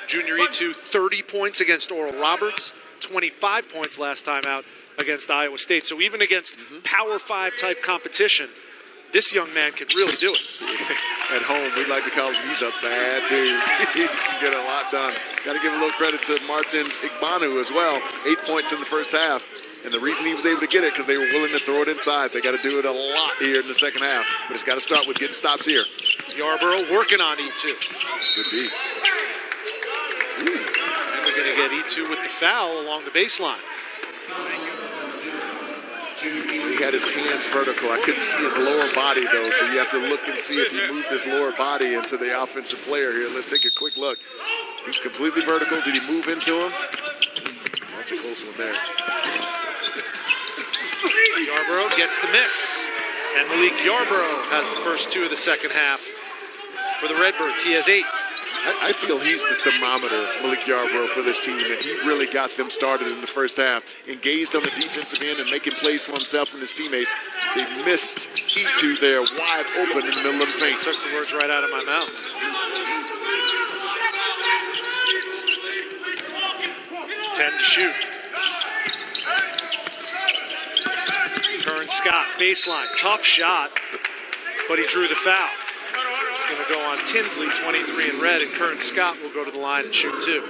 junior E2 30 points against Oral Roberts, 25 points last time out against Iowa State. So even against Power 5 type competition, this young man can really do it. At home, we'd like to call him, he's a bad dude. He can get a lot done. Got to give a little credit to Martins Igbanu as well. 8 points in the first half. And the reason he was able to get it because they were willing to throw it inside. They got to do it a lot here in the second half. But it's got to start with getting stops here. Yarborough working on E2. That's good D. And they're going to get E2 with the foul along the baseline. He had his hands vertical. I couldn't see his lower body, though, so you have to look and see if he moved his lower body into the offensive player here. Let's take a quick look. He's completely vertical. Did he move into him? That's a close one there. Yarborough gets the miss. And Malik Yarborough has the first 2 of the second half for the Redbirds. He has 8. I feel he's the thermometer, Malik Yarborough, for this team, and he really got them started in the first half. Engaged on the defensive end and making plays for himself and his teammates. They missed E2 there, wide open in the middle of the paint. Took the words right out of my mouth. 10 to shoot. Kern Scott, baseline, tough shot, but he drew the foul. It's going to go on Tinsley, 23 in red, and Kern Scott will go to the line and shoot 2.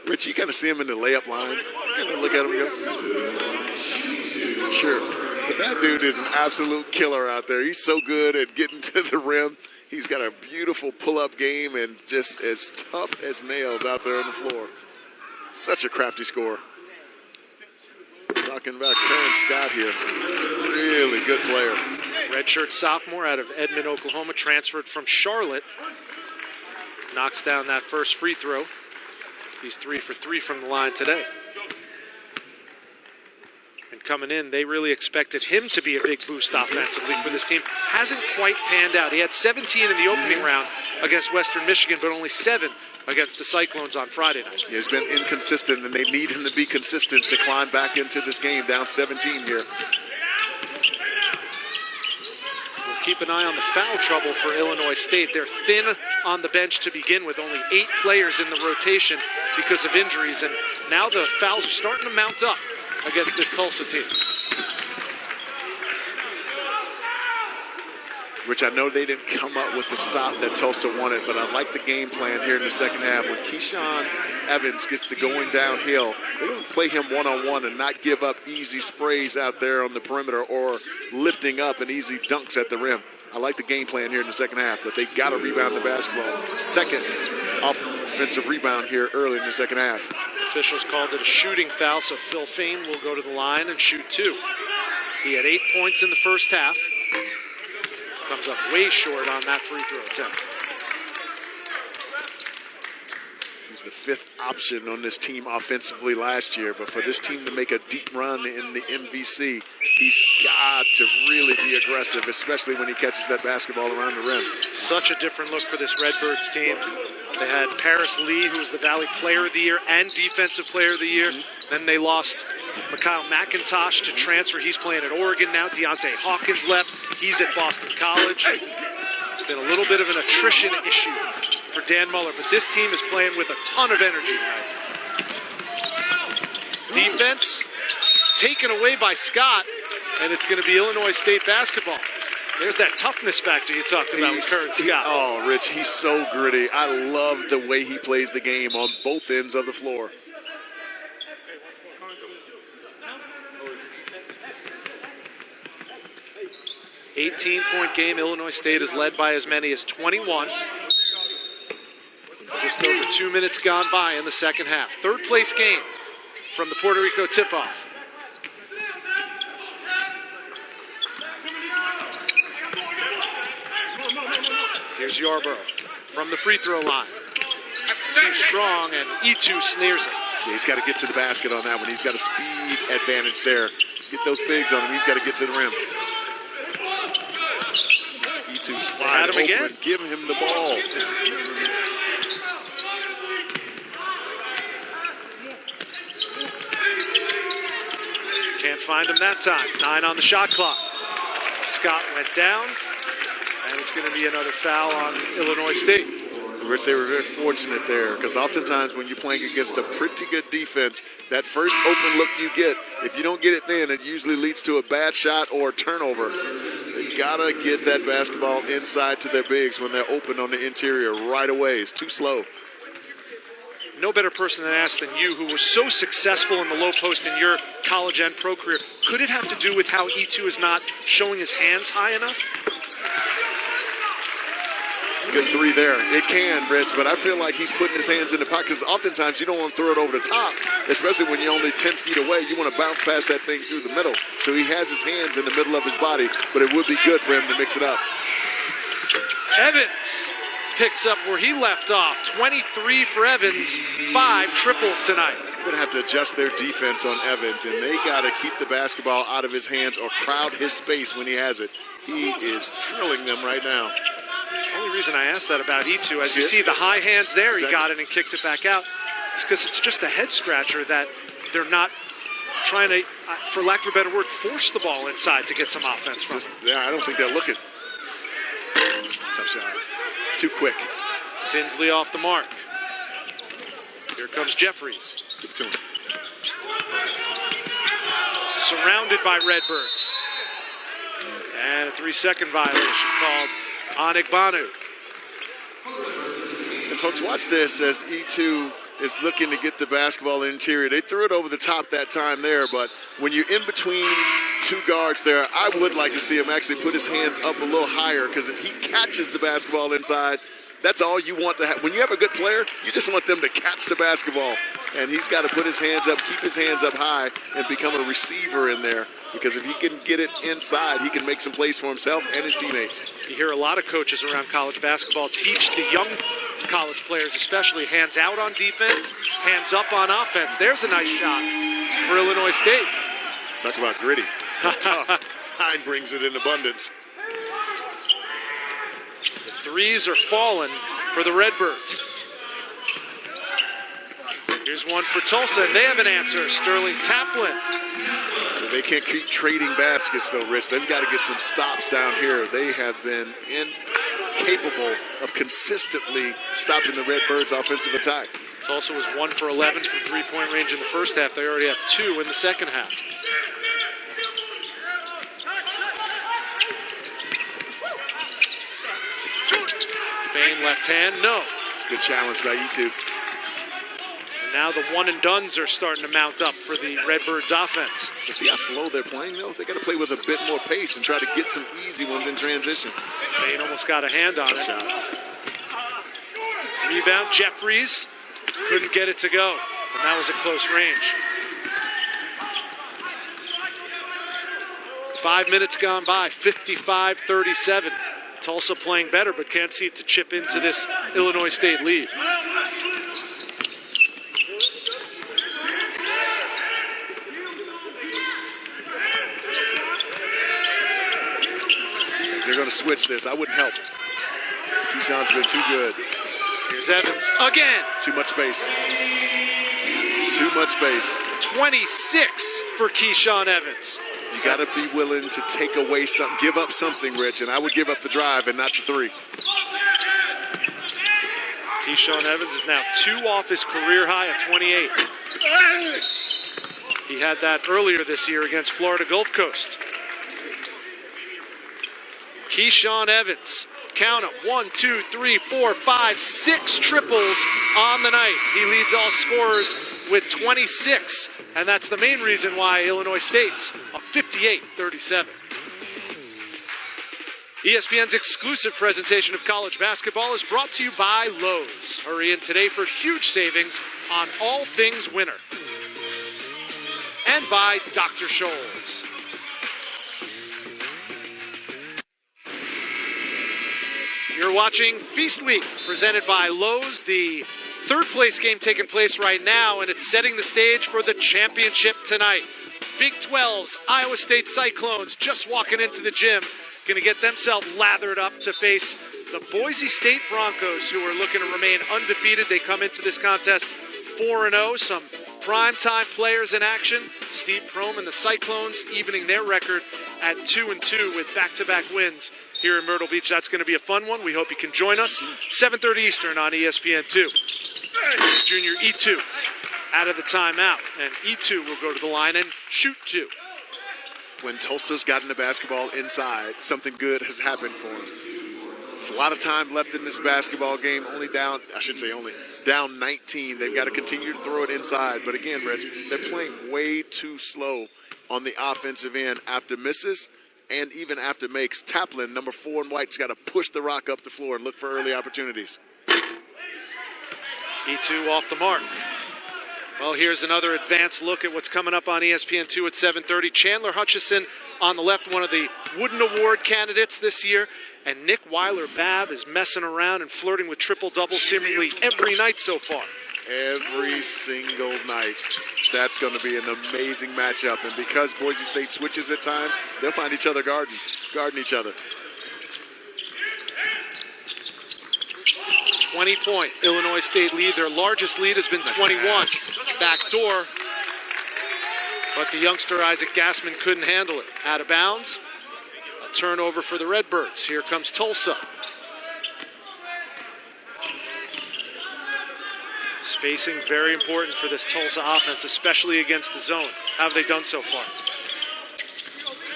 Rich, you kind of see him in the layup line. You kind of look at him and go, sure. But that dude is an absolute killer out there. He's so good at getting to the rim. He's got a beautiful pull-up game and just as tough as nails out there on the floor. Such a crafty scorer. Talking about Kern Scott here. Really good player. Redshirt sophomore out of Edmond, Oklahoma, transferred from Charlotte. Knocks down that first free throw. He's 3 for 3 from the line today. And coming in, they really expected him to be a big boost offensively for this team. Hasn't quite panned out. He had 17 in the opening round against Western Michigan, but only 7 against the Cyclones on Friday night. He's been inconsistent, and they need him to be consistent to climb back into this game, down 17 here. We'll keep an eye on the foul trouble for Illinois State. They're thin on the bench to begin with, only 8 players in the rotation because of injuries, and now the fouls are starting to mount up against this Tulsa team. Which I know they didn't come up with the stop that Tulsa wanted, but I like the game plan here in the second half. When Keyshawn Evans gets to going downhill, they're going to play him one-on-one and not give up easy sprays out there on the perimeter or lifting up and easy dunks at the rim. I like the game plan here in the second half, but they got to rebound the basketball. Second offensive rebound here early in the second half. Officials called it a shooting foul, so Phil Fain will go to the line and shoot 2. He had 8 points in the first half. Comes up way short on that free throw attempt. He's the 5th option on this team offensively last year, but for this team to make a deep run in the MVC, he's got to really be aggressive, especially when he catches that basketball around the rim. Such a different look for this Redbirds team. They had Paris Lee, who was the Valley Player of the Year and Defensive Player of the Year. Then they lost Mikhail McIntosh to transfer. He's playing at Oregon now. Deontay Hawkins left. He's at Boston College. It's been a little bit of an attrition issue for Dan Muller, but this team is playing with a ton of energy tonight. Defense taken away by Scott, and it's going to be Illinois State basketball. There's that toughness factor you talked about with Curran Scott. Oh, Rich, he's so gritty. I love the way he plays the game on both ends of the floor. $18-point game. Illinois State is led by as many as 21. Just over 2 minutes gone by in the second half. Third place game from the Puerto Rico tip-off. Here's Yarborough from the free throw line. Too strong, and E2 snares it. Yeah, he's got to get to the basket on that one. He's got a speed advantage there. Get those bigs on him. He's got to get to the rim. E2's wide open. Again. Give him the ball. Can't find him that time. 9 on the shot clock. Scott went down, and it's going to be another foul on Illinois State. Rich, they were very fortunate there because oftentimes when you're playing against a pretty good defense, that first open look you get, if you don't get it then, it usually leads to a bad shot or a turnover. They got to get that basketball inside to their bigs when they're open on the interior right away. It's too slow. No better person than asked than you, who was so successful in the low post in your college and pro career. Could it have to do with how E2 is not showing his hands high enough? Good three there. It can, Rich, but I feel like he's putting his hands in the pocket because oftentimes you don't want to throw it over the top, especially when you're only 10 feet away. You want to bounce past that thing through the middle. So he has his hands in the middle of his body, but it would be good for him to mix it up. Evans picks up where he left off. 23 for Evans, 5 triples tonight. They're going to have to adjust their defense on Evans, and they got to keep the basketball out of his hands or crowd his space when he has it. He is drilling them right now. The only reason I asked that about E2, as you see the high hands there, he got it and kicked it back out. It's because it's just a head scratcher that they're not trying to, for lack of a better word, force the ball inside to get some offense from. Yeah, I don't think they're looking. Tough shot. Too quick. Tinsley off the mark. Here comes Jeffries. Give it to him. Surrounded by Redbirds. And a 3-second violation called on Igbanu. And folks, watch this as E2 is looking to get the basketball in the interior. They threw it over the top that time there, but when you're in between two guards there, I would like to see him actually put his hands up a little higher, because if he catches the basketball inside, that's all you want to have. When you have a good player, you just want them to catch the basketball. And he's got to put his hands up, keep his hands up high, and become a receiver in there. Because if he can get it inside, he can make some plays for himself and his teammates. You hear a lot of coaches around college basketball teach the young college players, especially, hands out on defense, hands up on offense. There's a nice shot for Illinois State. Talk about gritty. Tough. Hine brings it in abundance. The threes are falling for the Redbirds. Here's one for Tulsa, and they have an answer. Sterling Taplin. They can't keep trading baskets, though, Rich. They've got to get some stops down here. They have been incapable of consistently stopping the Redbirds' offensive attack. Tulsa was 1 for 11 from three-point range in the first half. They already have 2 in the second half. Fein left hand, no. It's a good challenge by E2. And now the one-and-dones are starting to mount up for the Redbirds offense. You see how slow they're playing, though? They got to play with a bit more pace and try to get some easy ones in transition. Fein almost got a hand on it. Rebound, Jeffries couldn't get it to go, and that was a close range. 5 minutes gone by, 55-37. Tulsa playing better, but can't seem to chip into this Illinois State lead. They're going to switch this. I wouldn't help. Keyshawn's been too good. Here's Evans again. Too much space. Too much space. 26 for Keyshawn Evans. You got to be willing to take away something, give up something, Rich, and I would give up the drive and not the three. Keyshawn Evans is now 2 off his career high at 28. He had that earlier this year against Florida Gulf Coast. Keyshawn Evans, count them, 1, 2, 3, 4, 5, 6 triples on the night. He leads all scorers with 26, and that's the main reason why Illinois State's a 58-37. ESPN's exclusive presentation of college basketball is brought to you by Lowe's. Hurry in today for huge savings on all things winter. And by Dr. Scholl's. You're watching Feast Week, presented by Lowe's, the third place game taking place right now, and it's setting the stage for the championship tonight. Big 12's Iowa State Cyclones just walking into the gym, going to get themselves lathered up to face the Boise State Broncos, who are looking to remain undefeated. They come into this contest 4-0, some primetime players in action. Steve Prohm and the Cyclones evening their record at 2-2 with back-to-back wins here in Myrtle Beach. That's going to be a fun one. We hope you can join us. 7:30 Eastern on ESPN2. Junior E2 out of the timeout, and E2 will go to the line and shoot 2. When Tulsa's gotten the basketball inside, something good has happened for them. It's a lot of time left in this basketball game, down 19. They've got to continue to throw it inside. But again, Reg, they're playing way too slow on the offensive end after misses and even after makes. Taplin, number 4 in white's got to push the rock up the floor and look for early opportunities. E2 off the mark. Well, here's another advanced look at what's coming up on ESPN2 at 7:30. Chandler Hutchison on the left, one of the Wooden Award candidates this year. And Nick Weiler-Babb is messing around and flirting with triple-doubles seemingly every night so far. Every single night. That's going to be an amazing matchup. And because Boise State switches at times, they'll find each other guarding each other. 20-point Illinois State lead. Their largest lead has been 21. Backdoor. But the youngster Isaac Gassman couldn't handle it. Out of bounds. A turnover for the Redbirds. Here comes Tulsa. Spacing very important for this Tulsa offense, especially against the zone. How have they done so far?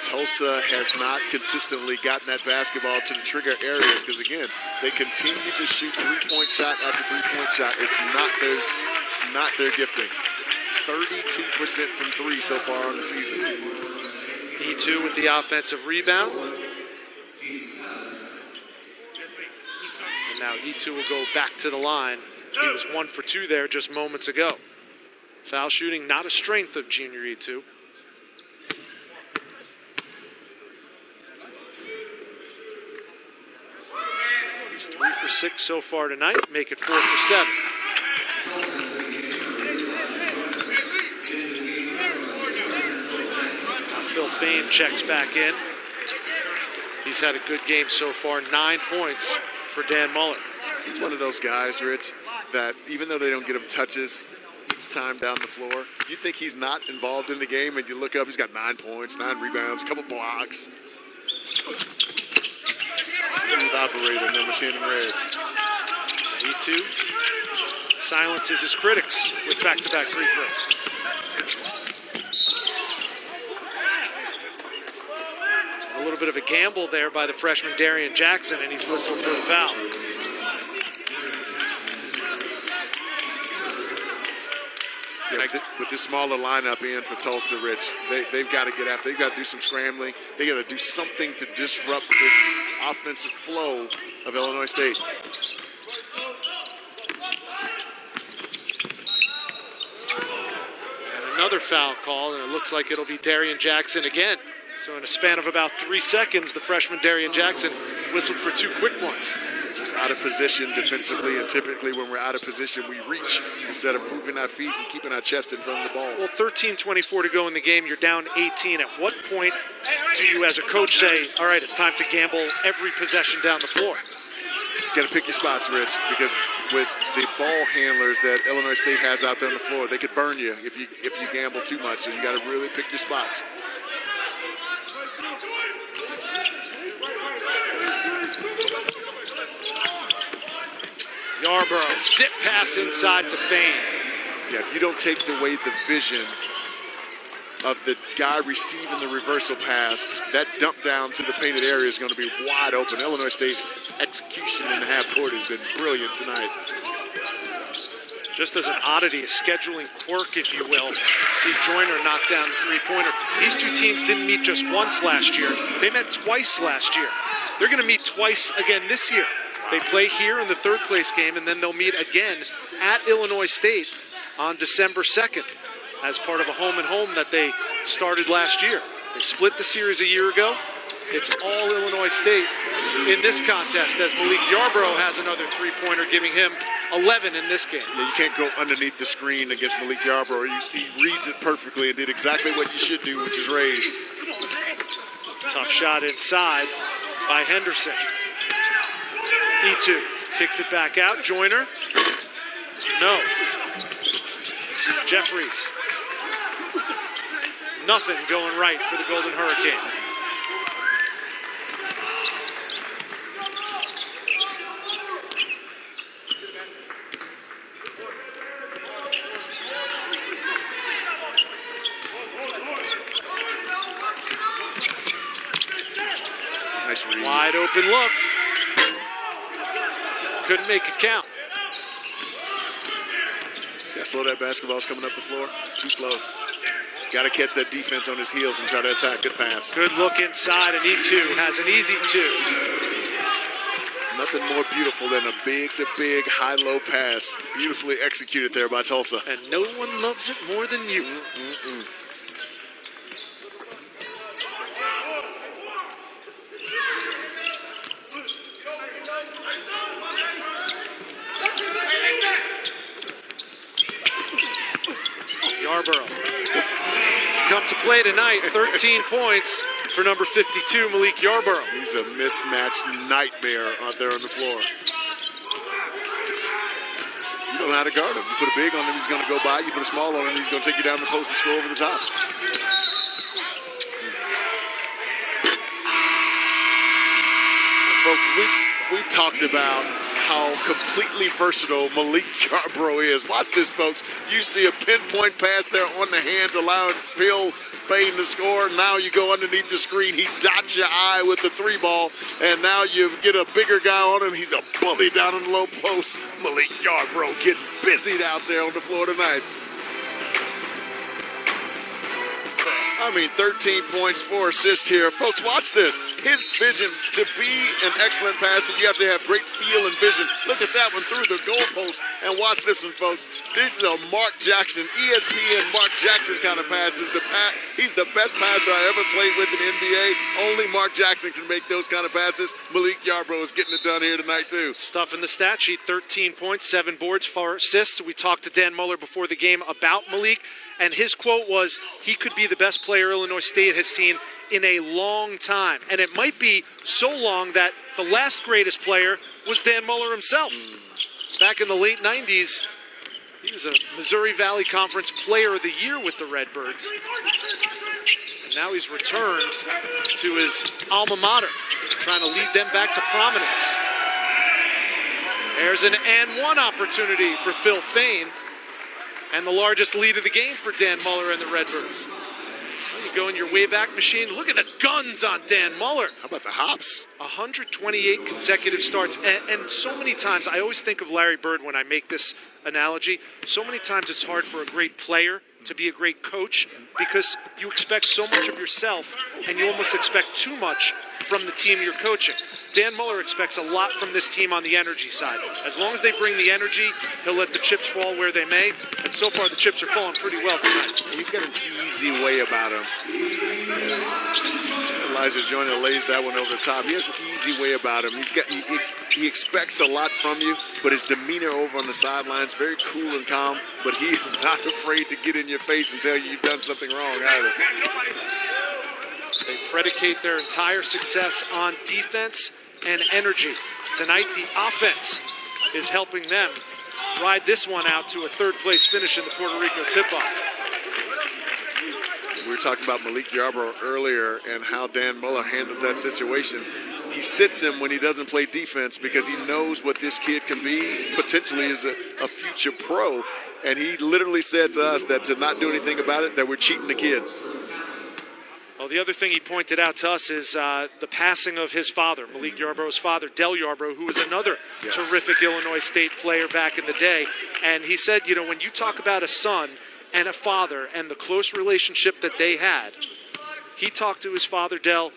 Tulsa has not consistently gotten that basketball to the trigger areas because, again, they continue to shoot three-point shot after three-point shot. It's not their gifting. 32% from 3 so far on the season. E2 with the offensive rebound. And now E2 will go back to the line. He was 1 for 2 there just moments ago. Foul shooting, not a strength of junior E2. He's 3 for 6 so far tonight, make it 4 for 7. Now Phil Fain checks back in. He's had a good game so far, 9 points for Dan Muller. He's one of those guys, Rich, that even though they don't get him touches each time down the floor, you think he's not involved in the game, and you look up, he's got 9 points, 9 rebounds, a couple blocks. Smooth operator, number 10 in red. E2 silences his critics with back-to-back free throws. A little bit of a gamble there by the freshman Darian Jackson, and he's whistled for the foul. Yeah, with this smaller lineup in for Tulsa, Rich, they've got to get after. They've got to do some scrambling. They got to do something to disrupt this offensive flow of Illinois State. And another foul call, and it looks like it'll be Darian Jackson again. So in a span of about 3 seconds, the freshman Darian Jackson whistled for 2 quick ones. Just out of position defensively, and typically when we're out of position, we reach instead of moving our feet and keeping our chest in front of the ball. Well, 13:24 to go in the game. You're down 18. At what point do you, as a coach, say, all right, it's time to gamble every possession down the floor? You got to pick your spots, Rich, because with the ball handlers that Illinois State has out there on the floor. They could burn you if you gamble too much, so you got to really pick your spots. Yarborough, zip pass inside to Fain. Yeah, if you don't take away the vision of the guy receiving the reversal pass, that dump down to the painted area is going to be wide open. Illinois State's execution in the half court has been brilliant tonight. Just as an oddity, a scheduling quirk, if you will, see Joyner knock down a three-pointer. These two teams didn't meet just once last year. They met twice last year. They're going to meet twice again this year. They play here in the third-place game, and then they'll meet again at Illinois State on December 2nd as part of a home-and-home that they started last year. They split the series a year ago. It's all Illinois State in this contest as Malik Yarborough has another three-pointer, giving him 11 in this game. Yeah, you can't go underneath the screen against Malik Yarborough. He reads it perfectly and did exactly what you should do, which is raise. Tough shot inside by Henderson. E2 kicks it back out. Joyner. No. Jeffries. Nothing going right for the Golden Hurricane. Nice read. Wide open look. Couldn't make it count. See how slow that basketball's coming up the floor? It's too slow. Got to catch that defense on his heels and try to attack. Good pass. Good look inside, and E2 has an easy two. Nothing more beautiful than a big-to-big, high-low pass. Beautifully executed there by Tulsa. And no one loves it more than you. Yarborough. He's come to play tonight. 13 points for number 52, Malik Yarborough. He's a mismatched nightmare out there on the floor. You don't know how to guard him. You put a big on him, he's going to go by. You put a small on him, he's going to take you down the post and score over the top. Folks, we talked about how completely versatile Malik Yarborough is. Watch this, folks. You see a pinpoint pass there on the hands, allowing Phil Fain to score. Now you go underneath the screen. He dots your eye with the three ball, and now you get a bigger guy on him. He's a bully down in the low post. Malik Yarborough getting busied out there on the floor tonight. I mean, 13 points, 4 assists here. Folks, watch this. His vision to be an excellent passer, you have to have great feel and vision. Look at that one through the goalpost. And watch this one, folks. This is a Mark Jackson, ESPN Mark Jackson kind of pass. He's the best passer I ever played with in the NBA. Only Mark Jackson can make those kind of passes. Malik Yarborough is getting it done here tonight, too. Stuff in the stat sheet, 13 points, 7 boards, 4 assists. We talked to Dan Muller before the game about Malik, and his quote was, he could be the best player Illinois State has seen in a long time. And it might be so long that the last greatest player was Dan Muller himself. Back in the late 90s, he was a Missouri Valley Conference Player of the Year with the Redbirds. And now he's returned to his alma mater, trying to lead them back to prominence. There's an and one opportunity for Phil Fain, and the largest lead of the game for Dan Muller and the Redbirds. You go in your Wayback Machine. Look at the guns on Dan Muller. How about the hops? 128 consecutive starts. And so many times, I always think of Larry Bird when I make this analogy. So many times it's hard for a great player to be a great coach because you expect so much of yourself and you almost expect too much from the team you're coaching. Dan Muller expects a lot from this team on the energy side. As long as they bring the energy, he'll let the chips fall where they may. And so far, the chips are falling pretty well tonight. He's got an easy way about him. Elijah Joyner lays that one over the top. He has an easy way about him. He expects a lot from you, but his demeanor over on the sidelines, very cool and calm, but he is not afraid to get in your face and tell you you've done something wrong either. They predicate their entire success on defense and energy. Tonight, the offense is helping them ride this one out to a third-place finish in the Puerto Rico tip-off. We were talking about Malik Yarbrough earlier and how Dan Muller handled that situation. He sits him when he doesn't play defense because he knows what this kid can be potentially as a future pro. And he literally said to us that to not do anything about it, that we're cheating the kid. Well, the other thing he pointed out to us is the passing of his father, Malik Yarbrough's father, Del Yarbrough, who was another terrific Illinois State player back in the day. And he said, you know, when you talk about a son and a father and the close relationship that they had, he talked to his father, Del,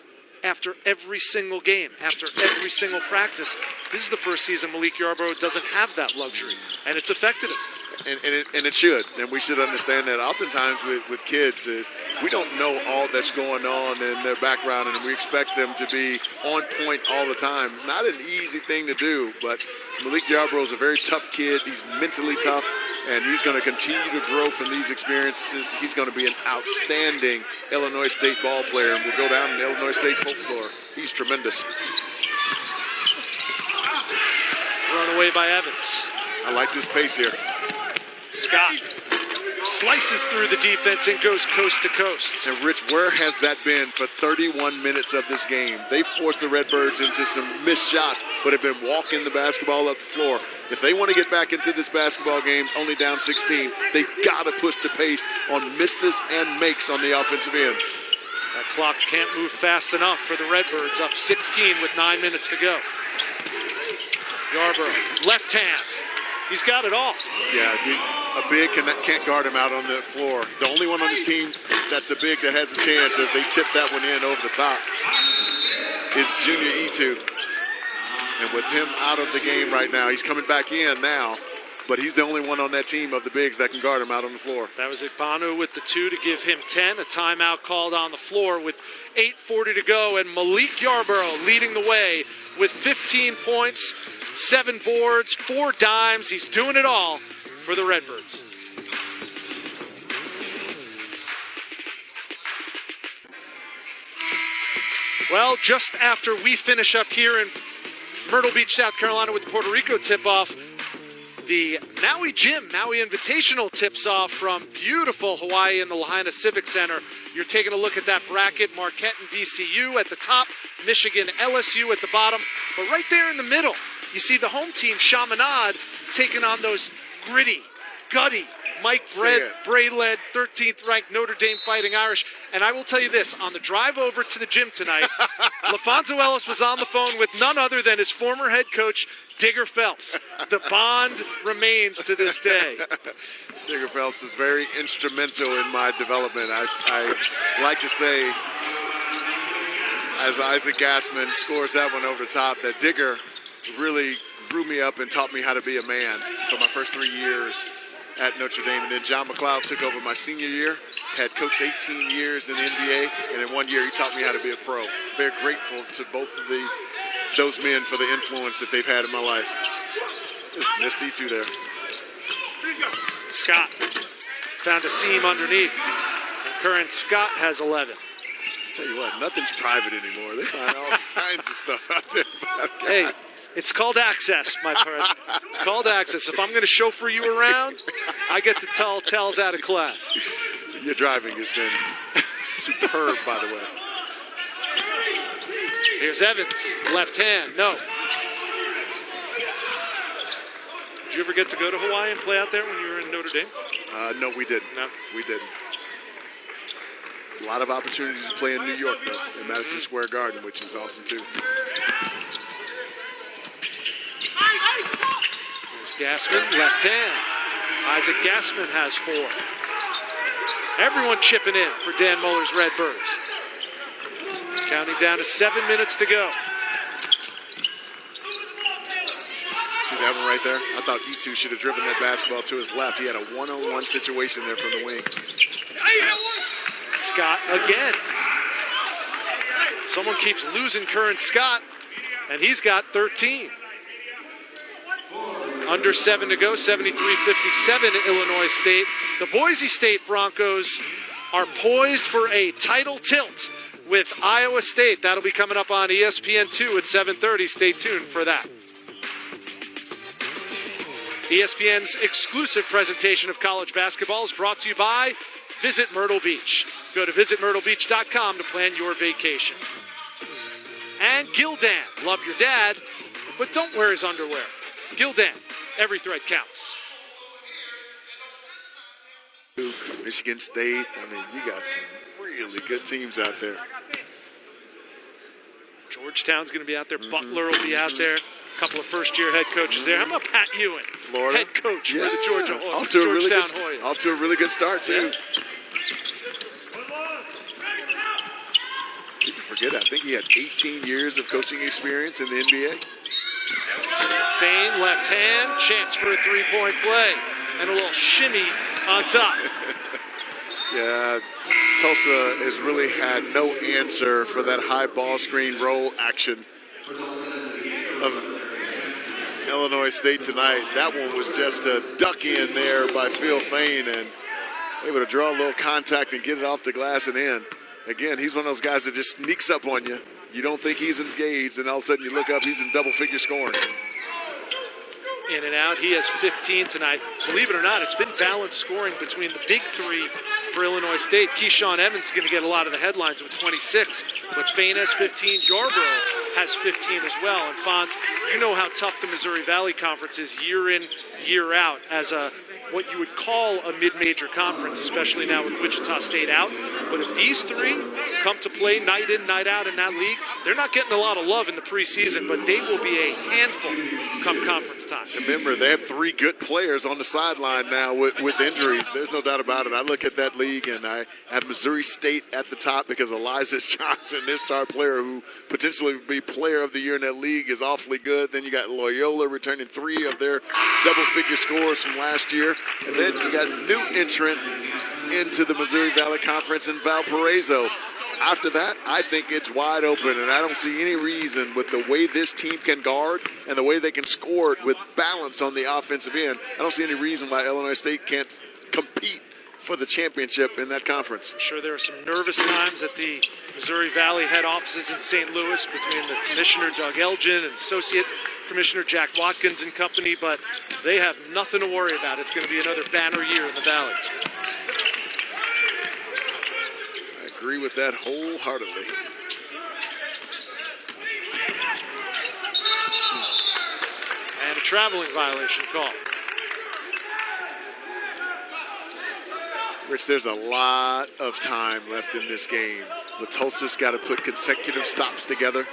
after every single game, after every single practice. This is the first season Malik Yarbrough doesn't have that luxury, and it's affected him. And it should, and we should understand that. Oftentimes with kids is we don't know all that's going on in their background, and we expect them to be on point all the time. Not an easy thing to do, but Malik Yarbrough is a very tough kid. He's mentally tough, and he's going to continue to grow from these experiences. He's going to be an outstanding Illinois State ball player, and will go down in the Illinois State folklore. He's tremendous. Thrown away by Evans. I like this pace here. Scott slices through the defense and goes coast to coast. And Rich, where has that been for 31 minutes of this game? They forced the Redbirds into some missed shots, but have been walking the basketball up the floor. If they want to get back into this basketball game, only down 16, they've got to push the pace on misses and makes on the offensive end. That clock can't move fast enough for the Redbirds, up 16 with 9 minutes to go. Yarbrough, left hand. He's got it all. Yeah, a big can't guard him out on the floor. The only one on his team that's a big that has a chance as they tip that one in over the top is junior E2. And with him out of the game right now, he's coming back in now, but he's the only one on that team of the bigs that can guard him out on the floor. That was Igbanu with the 2 to give him 10. A timeout called on the floor with 8:40 to go, and Malik Yarbrough leading the way with 15 points, 7 boards, 4 dimes. He's doing it all for the Redbirds. Well, just after we finish up here in Myrtle Beach, South Carolina with the Puerto Rico tip-off, the Maui Gym, Maui Invitational tips off from beautiful Hawaii in the Lahaina Civic Center. You're taking a look at that bracket. Marquette and VCU at the top, Michigan, LSU at the bottom. But right there in the middle, you see the home team, Chaminade, taking on those gritty, gutty, Mike Bray-led 13th ranked Notre Dame Fighting Irish. And I will tell you this, on the drive over to the gym tonight, LaFonso Ellis was on the phone with none other than his former head coach, Digger Phelps. The bond remains to this day. Digger Phelps was very instrumental in my development. I like to say, as Isaac Gassman scores that one over the top, that Digger really grew me up and taught me how to be a man for my first 3 years at Notre Dame. And then John McLeod took over my senior year, had coached 18 years in the NBA, and in 1 year he taught me how to be a pro. Very grateful to both of those men for the influence that they've had in my life. Missed E2 there. Scott found a seam underneath. And current Scott has 11. Tell you what, nothing's private anymore. They find all kinds of stuff out there. Hey, it's called access, my friend. It's called access. If I'm going to chauffeur you around, I get to tell tales out of class. Your driving has been superb, by the way. Here's Evans, left hand, no. Did you ever get to go to Hawaii and play out there when you were in Notre Dame? No, we didn't. No? We didn't. A lot of opportunities to play in New York, though, in Madison Square Garden, which is awesome, too. There's Gassman, left hand. Isaac Gassman has 4. Everyone chipping in for Dan Muller's Redbirds. Counting down to 7 minutes to go. See that one right there? I thought E2 should have driven that basketball to his left. He had a one-on-one situation there from the wing. Scott again. Someone keeps losing current Scott, and he's got 13. Under 7 to go, 73-57 Illinois State. The Boise State Broncos are poised for a title tilt with Iowa State. That'll be coming up on ESPN2 at 7:30. Stay tuned for that. ESPN's exclusive presentation of college basketball is brought to you by Visit Myrtle Beach. Go to visitmyrtlebeach.com to plan your vacation. And Gildan, love your dad, but don't wear his underwear. Gildan, every thread counts. Michigan State, I mean, you got some really good teams out there. Georgetown's going to be out there. Butler will be out there. A couple of first-year head coaches there. How about Pat Ewing, Florida head coach for the Georgetown Hoyas? Off to a really good start, too. People forget, I think he had 18 years of coaching experience in the NBA. Fein, left hand, chance for a three-point play, and a little shimmy on top. Yeah, Tulsa has really had no answer for that high ball screen roll action of Illinois State tonight. That one was just a duck in there by Phil Fein and able to draw a little contact and get it off the glass and in. Again, he's one of those guys that just sneaks up on you. You don't think he's engaged, and all of a sudden you look up, he's in double-figure scoring. In and out. He has 15 tonight. Believe it or not, it's been balanced scoring between the big three for Illinois State. Keyshawn Evans is going to get a lot of the headlines with 26, but Fein has 15. Yarborough has 15 as well. And Fonz, you know how tough the Missouri Valley Conference is year in, year out as a what you would call a mid-major conference, especially now with Wichita State out. But if these three come to play night in, night out in that league, they're not getting a lot of love in the preseason, but they will be a handful come conference time. Remember, they have three good players on the sideline now with injuries. There's no doubt about it. I look at that league, and I have Missouri State at the top because Elijah Johnson, their star player who potentially would be player of the year in that league, is awfully good. Then you got Loyola returning 3 of their double-figure scores from last year. And then you got a new entrant into the Missouri Valley Conference in Valparaiso. After that, I think it's wide open, and I don't see any reason with the way this team can guard and the way they can score it with balance on the offensive end. I don't see any reason why Illinois State can't compete for the championship in that conference. I'm sure there are some nervous times at the Missouri Valley head offices in St. Louis between the commissioner, Doug Elgin, and associate commissioner, Jack Watkins and company, but they have nothing to worry about. It's going to be another banner year in the Valley. I agree with that wholeheartedly. And a traveling violation call. Rich, there's a lot of time left in this game. Tulsa's got to put consecutive stops together,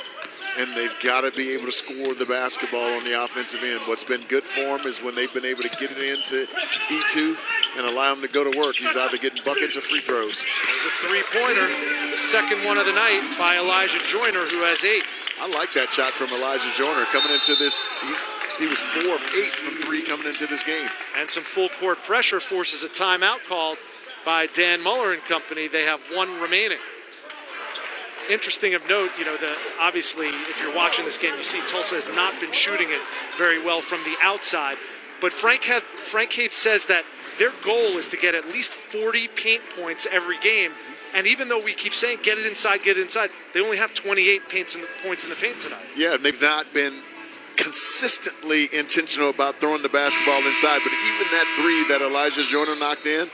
and they've got to be able to score the basketball on the offensive end. What's been good for them is when they've been able to get it into E2 and allow him to go to work. He's either getting buckets or free throws. There's a three-pointer, the second one of the night by Elijah Joyner, who has 8. I like that shot from Elijah Joyner coming into this. He was 4 of 8 from 3 coming into this game. And some full-court pressure forces a timeout called by Dan Muller and company. They have 1 remaining. Interesting of note, obviously, if you're watching this game, you see Tulsa has not been shooting it very well from the outside. But Frank Haith says that their goal is to get at least 40 paint points every game. And even though we keep saying get it inside, they only have 28 points in the paint tonight. Yeah, and they've not been consistently intentional about throwing the basketball inside. But even that 3 that Elijah Joyner knocked in,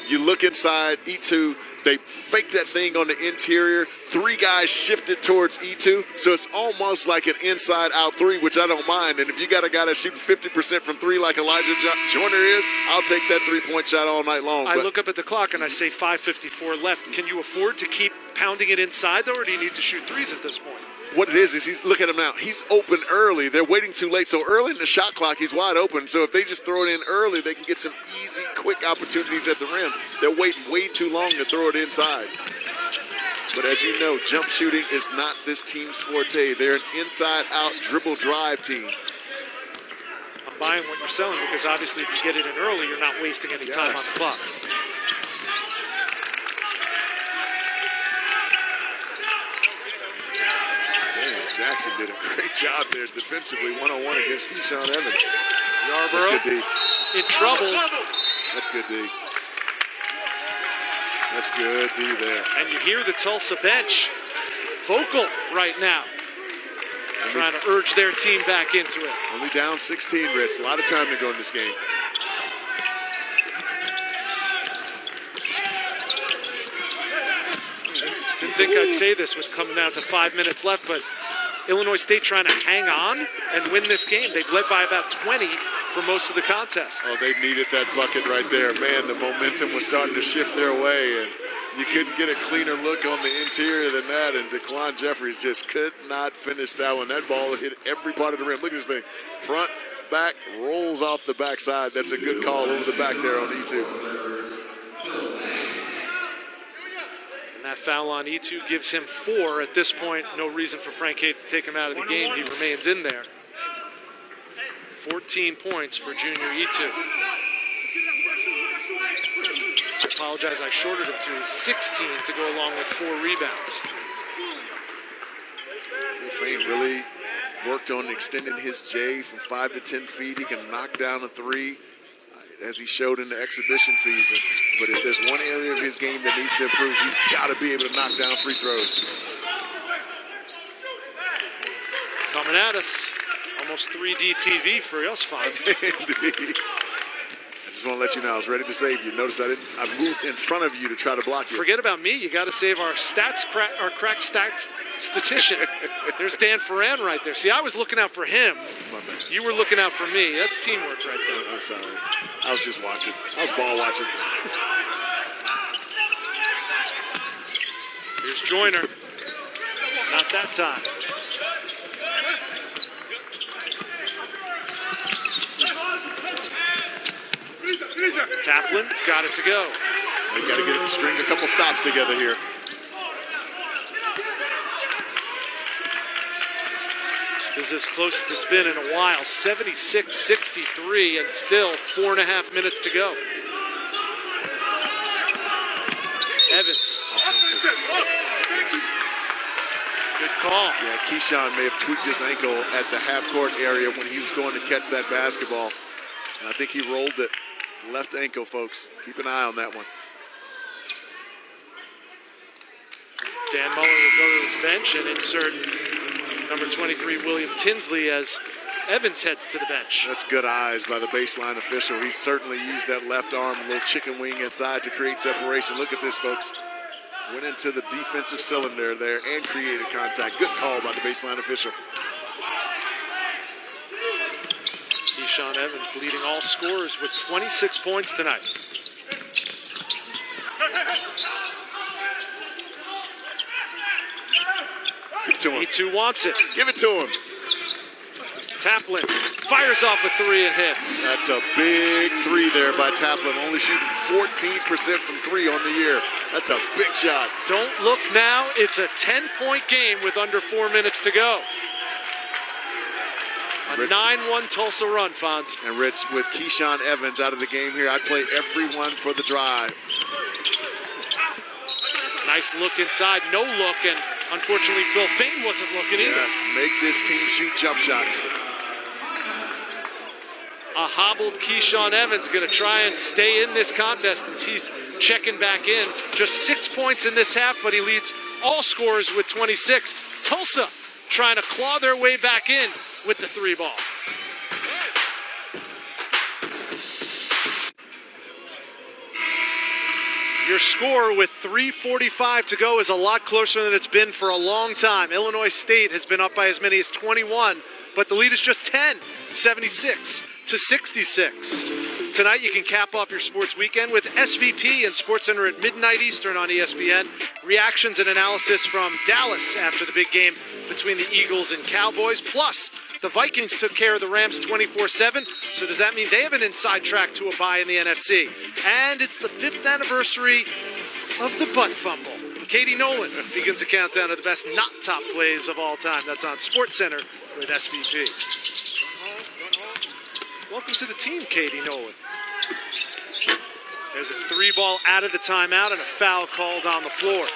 you look inside E2, they fake that thing on the interior. 3 guys shifted towards E2, so it's almost like an inside-out 3, which I don't mind. And if you got a guy that's shooting 50% from 3 like Elijah Joyner is, I'll take that 3-point shot all night long. I look up at the clock and I say 5:54 left. Can you afford to keep pounding it inside, though, or do you need to shoot threes at this point? What it is look at him now. He's open early. They're waiting too late. So early in the shot clock, he's wide open. So if they just throw it in early, they can get some easy, quick opportunities at the rim. They're waiting way too long to throw it inside. But as you know, jump shooting is not this team's forte. They're an inside-out dribble drive team. I'm buying what you're selling because obviously if you get it in early, you're not wasting any time on the clock. Jackson did a great job there defensively, one-on-one against Keyshawn Evans. Yarborough That's good D. in trouble. That's good D. That's good D there. And you hear the Tulsa bench vocal right now. trying to urge their team back into it. Only down 16, Rich. A lot of time to go in this game. Didn't think I'd say this with coming down to 5 minutes left, but Illinois State trying to hang on and win this game. They've led by about 20 for most of the contest. Oh, they needed that bucket right there. Man, the momentum was starting to shift their way, and you couldn't get a cleaner look on the interior than that, and DeQuan Jeffries just could not finish that one. That ball hit every part of the rim. Look at this thing. Front, back, rolls off the backside. That's a good call over the back there on E2. That foul on E2 gives him 4. At this point, no reason for Frank Cade to take him out of the game. He remains in there. 14 points for junior E2. I apologize, I shorted him to his 16 to go along with 4 rebounds. Frank really worked on extending his J from 5 to 10 feet. He can knock down a 3. As he showed in the exhibition season. But if there's one area of his game that needs to improve, he's got to be able to knock down free throws. Coming at us. Almost 3D TV for us, Fonz. Indeed. I just want to let you know I was ready to save you. Notice I moved in front of you to try to block you. Forget about me. You got to save our crack stats statistician. There's Dan Ferran right there. See, I was looking out for him. My bad. You were looking out for me. That's teamwork right there. I'm sorry. I was just watching. I was ball watching. Here's Joyner. Not that time. Taplin got it to go. We got to string a couple stops together here. This is as close as it's been in a while. 76-63 and still 4.5 minutes to go. Evans. Good call. Yeah, Keyshawn may have tweaked his ankle at the half-court area when he was going to catch that basketball. And I think he rolled it. Left ankle, folks. Keep an eye on that one. Dan Muller will go to his bench and insert number 23, William Tinsley, as Evans heads to the bench. That's good eyes by the baseline official. He certainly used that left arm, a little chicken wing inside to create separation. Look at this, folks. Went into the defensive cylinder there and created contact. Good call by the baseline official. Keyshawn Evans leading all scorers with 26 points tonight. Give it to him. E2 wants it. Give it to him. Taplin fires off a 3 and hits. That's a big 3 there by Taplin. Only shooting 14% from 3 on the year. That's a big shot. Don't look now. It's a 10-point game with under 4 minutes to go. A 9-1 Tulsa run, Fonz. And Rich, with Keyshawn Evans out of the game here, I'd play everyone for the drive. Nice look inside, no look, and unfortunately Phil Fain wasn't looking either. Yes, make this team shoot jump shots. A hobbled Keyshawn Evans going to try and stay in this contest as he's checking back in. Just 6 points in this half, but he leads all scorers with 26. Tulsa trying to claw their way back in with the 3 ball. Your score with 3:45 to go is a lot closer than it's been for a long time. Illinois State has been up by as many as 21, but the lead is just 10, 76-66. Tonight you can cap off your sports weekend with SVP and SportsCenter at midnight Eastern on ESPN. Reactions and analysis from Dallas after the big game between the Eagles and Cowboys. Plus, the Vikings took care of the Rams 24-7. So does that mean they have an inside track to a bye in the NFC? And it's the 5th anniversary of the butt fumble. Katie Nolan begins a countdown of the best not top plays of all time. That's on SportsCenter with SVP. Welcome to the team, Katie Nolan. There's a 3 ball out of the timeout and a foul called on the floor.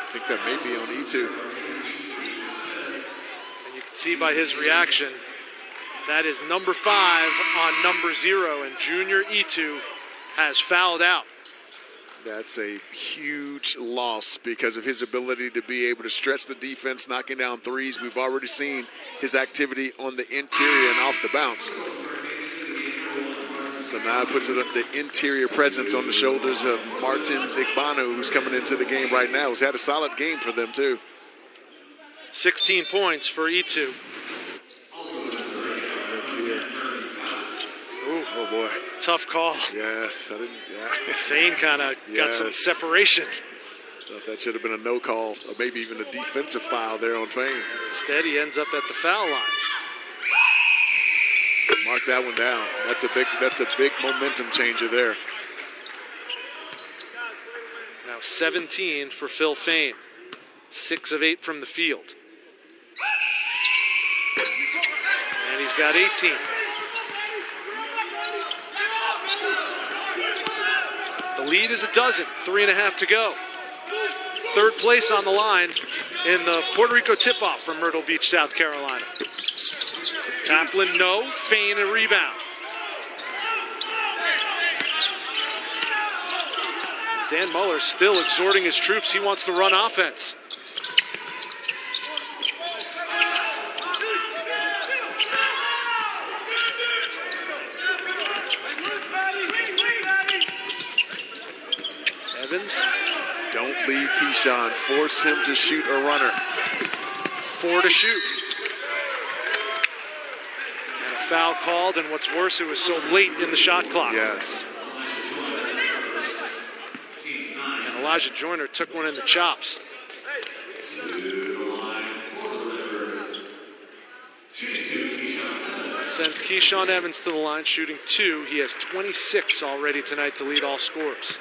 I think that may be on E2. And you can see by his reaction, that is number 5 on number 0, and junior E2 has fouled out. That's a huge loss because of his ability to be able to stretch the defense, knocking down threes. We've already seen his activity on the interior and off the bounce. So now it puts the interior presence on the shoulders of Martins Igbanu, who's coming into the game right now. Who's had a solid game for them, too. 16 points for E2. Ooh, oh, boy. Tough call. Yes. Fane kind of got some separation. Thought that should have been a no call, or maybe even a defensive foul there on Fane. Instead, he ends up at the foul line. Mark that one down. That's a big momentum changer there. Now 17 for Phil Fane. 6 of 8 from the field. And he's got 18. The lead is a dozen. 3.5 to go. Third place on the line in the Puerto Rico tip-off from Myrtle Beach, South Carolina. Taplin, no. Fane, a rebound. Dan Muller still exhorting his troops. He wants to run offense. Evans. Don't leave Keyshawn. Force him to shoot a runner. 4 to shoot. And a foul called, and what's worse, it was so late in the shot clock. Yes. And Elijah Joyner took one in the chops. That sends Keyshawn Evans to the line, shooting 2. He has 26 already tonight to lead all scorers.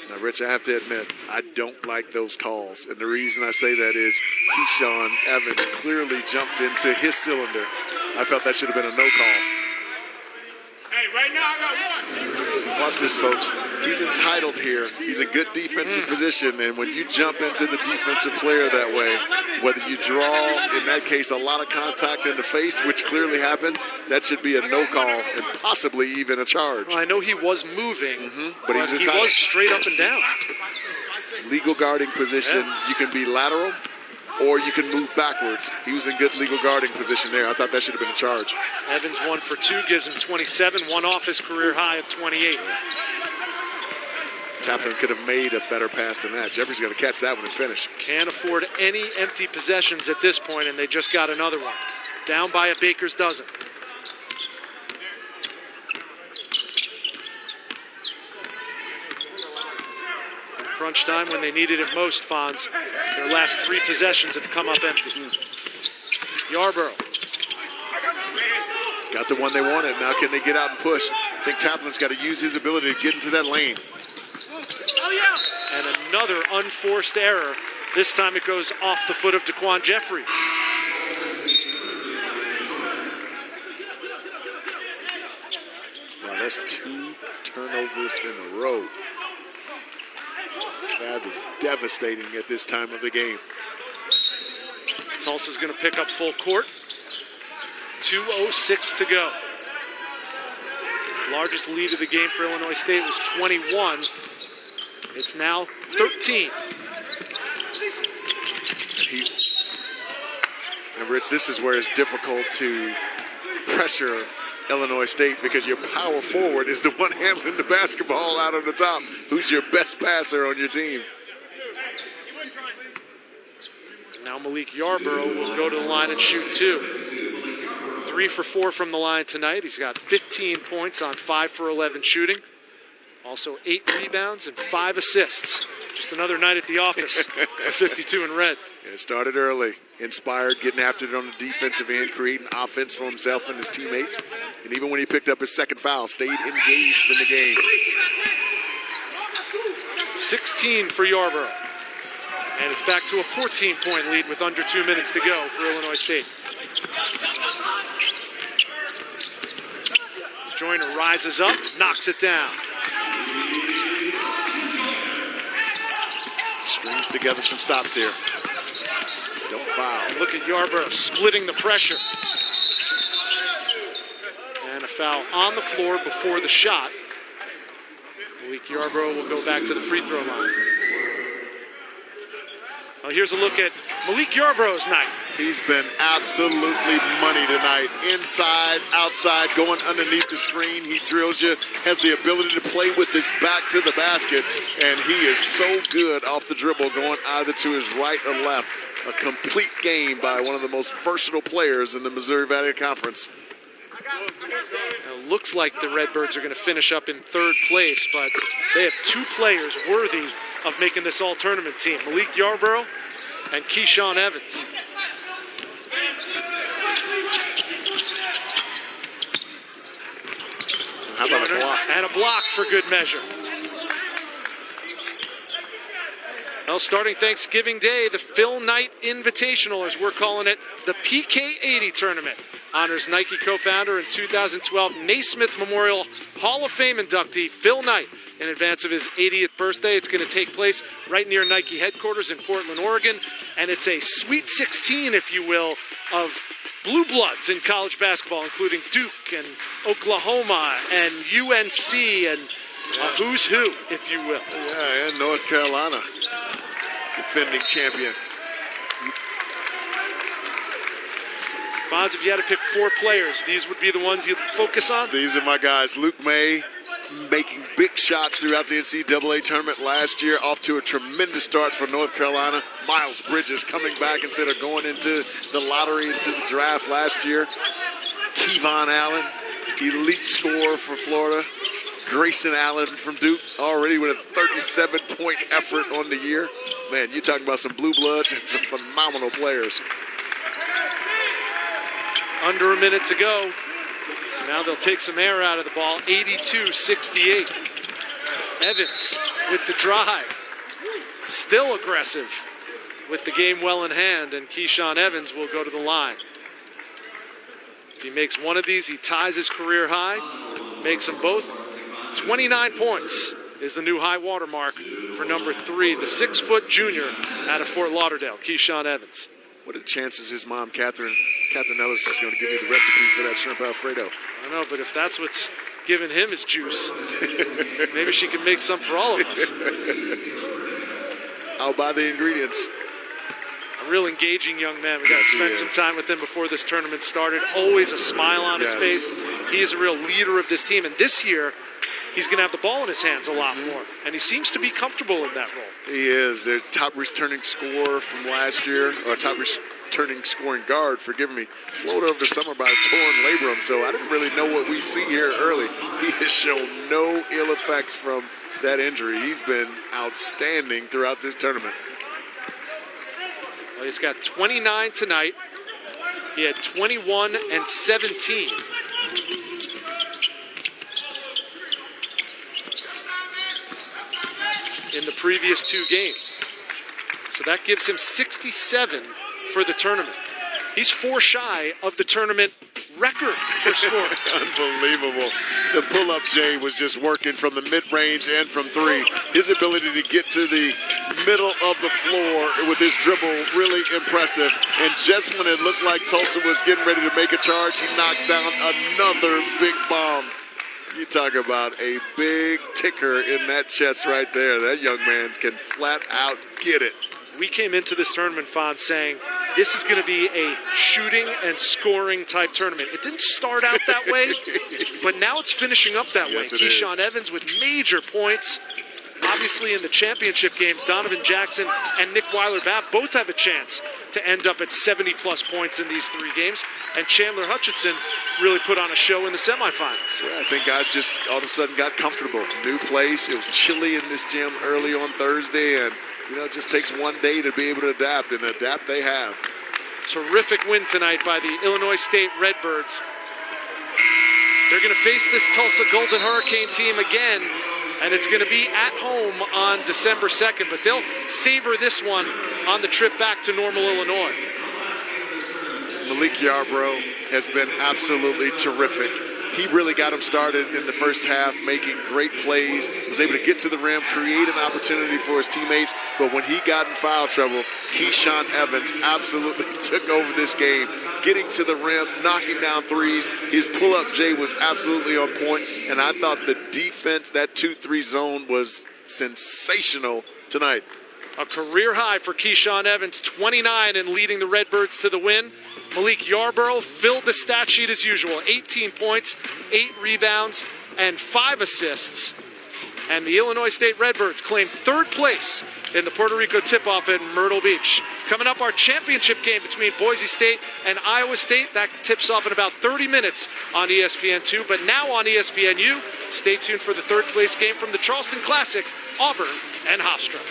Now, Rich, I have to admit, I don't like those calls. And the reason I say that is Keyshawn Evans clearly jumped into his cylinder. I felt that should have been a no call. Hey, right now I got one. Watch this, folks. He's entitled here. He's a good defensive position, and when you jump into the defensive player that way, whether you draw, in that case, a lot of contact in the face, which clearly happened, that should be a no call and possibly even a charge. Well, I know he was moving, but he's he entitled. was straight up and down. Legal guarding position, you can be lateral or you can move backwards. He was in good legal guarding position there. I thought that should have been a charge. Evans 1 for 2, gives him 27, one off his career high of 28. Taplin could have made a better pass than that. Jeffrey's going to catch that one and finish. Can't afford any empty possessions at this point, and they just got another one. Down by a baker's dozen. In crunch time, when they needed it most, Fonz, their last 3 possessions have come up empty. Yarborough. Got the one they wanted. Now can they get out and push? I think Taplin's got to use his ability to get into that lane. And another unforced error. This time it goes off the foot of Daquan Jeffries. Wow, that's 2 turnovers in a row. That is devastating at this time of the game. Tulsa's going to pick up full court. 2:06 to go. Largest lead of the game for Illinois State was 21. It's now 13. And Rich, this is where it's difficult to pressure Illinois State because your power forward is the one handling the basketball out of the top. Who's your best passer on your team? Now Malik Yarborough will go to the line and shoot 2. 3 for 4 from the line tonight. He's got 15 points on 5 for 11 shooting. Also 8 rebounds and 5 assists. Just another night at the office for 52 in red. It started early, inspired, getting after it on the defensive end, creating offense for himself and his teammates. And even when he picked up his second foul, stayed engaged in the game. 16 for Yarborough. And it's back to a 14-point lead with under 2 minutes to go for Illinois State. Joyner rises up, knocks it down. Strings together some stops here. Don't foul. And look at Yarborough splitting the pressure. And a foul on the floor before the shot. Malik Yarbrough will go back to the free throw line. Well, here's a look at Malik Yarbrough's night. He's been absolutely money tonight. Inside, outside, going underneath the screen. He drills you, has the ability to play with his back to the basket, and he is so good off the dribble, going either to his right or left. A complete game by one of the most versatile players in the Missouri Valley Conference. It looks like the Redbirds are going to finish up in third place, but they have two players worthy of making this all-tournament team, Malik Yarbrough and Keyshawn Evans. How about a block? And a block for good measure. Well, starting Thanksgiving Day, the Phil Knight Invitational, as we're calling it, the PK80 tournament, honors Nike co-founder and 2012 Naismith Memorial Hall of Fame inductee Phil Knight in advance of his 80th birthday. It's going to take place right near Nike headquarters in Portland, Oregon, and it's a Sweet 16, if you will, of blue bloods in college basketball, including Duke and Oklahoma and UNC and who's who, if you will. Yeah, and North Carolina, defending champion. Fonz, if you had to pick four players, these would be the ones you'd focus on? These are my guys. Luke May making big shots throughout the NCAA tournament last year, off to a tremendous start for North Carolina. Miles Bridges coming back instead of going into the lottery, into the draft last year. Keyshawn Allen, elite scorer for Florida. Grayson Allen from Duke, already with a 37-point effort on the year. Man, you talking about some blue bloods and some phenomenal players. Under a minute to go. Now they'll take some air out of the ball. 82-68. Evans with the drive. Still aggressive with the game well in hand, and Keyshawn Evans will go to the line. If he makes one of these, he ties his career high. Makes them both. 29 points is the new high water mark for number 3, the 6-foot junior out of Fort Lauderdale, Keyshawn Evans. What are the chances his mom, Catherine Ellis, is going to give you the recipe for that shrimp Alfredo? I don't know, but if that's what's giving him his juice, maybe she can make some for all of us. I'll buy the ingredients. A real engaging young man. We got to spend some time with him before this tournament started. Always a smile on his face. He is a real leader of this team, and this year, he's going to have the ball in his hands a lot more, and he seems to be comfortable in that role. He is. Their top returning scorer from last year, or top returning scoring guard, forgive me, slowed over the summer by a torn labrum, so I didn't really know what we see here early. He has shown no ill effects from that injury. He's been outstanding throughout this tournament. Well, he's got 29 tonight. He had 21 and 17. in the previous two games. So that gives him 67 for the tournament. He's 4 shy of the tournament record for scoring. Unbelievable. The pull-up J was just working from the mid-range and from 3. His ability to get to the middle of the floor with his dribble, really impressive. And just when it looked like Tulsa was getting ready to make a charge, he knocks down another big bomb. You talk about a big ticker in that chest right there. That young man can flat out get it. We came into this tournament, Fonz, saying this is going to be a shooting and scoring type tournament. It didn't start out that way, but now it's finishing up that way. Keyshawn Evans with major points. Obviously, in the championship game, Donovan Jackson and Nick Weiler-Babb both have a chance to end up at 70-plus points in these 3 games. And Chandler Hutchinson really put on a show in the semifinals. Yeah, I think guys just all of a sudden got comfortable. New place. It was chilly in this gym early on Thursday, and it just takes one day to be able to adapt, and adapt they have. Terrific win tonight by the Illinois State Redbirds. They're going to face this Tulsa Golden Hurricane team again, and it's going to be at home on December 2nd, but they'll savor this one on the trip back to Normal, Illinois. Malik Yarbrough has been absolutely terrific. He really got him started in the first half, making great plays, was able to get to the rim, create an opportunity for his teammates, but when he got in foul trouble, Keyshawn Evans absolutely took over this game. getting to the rim, knocking down threes. His pull-up J was absolutely on point, and I thought the defense, that 2-3 zone, was sensational tonight. A career high for Keyshawn Evans, 29 and leading the Redbirds to the win. Malik Yarborough filled the stat sheet as usual, 18 points, 8 rebounds, and 5 assists. And the Illinois State Redbirds claimed third place in the Puerto Rico tip-off in Myrtle Beach. Coming up, our championship game between Boise State and Iowa State. That tips off in about 30 minutes on ESPN2. But now on ESPNU, stay tuned for the third place game from the Charleston Classic, Auburn and Hofstra.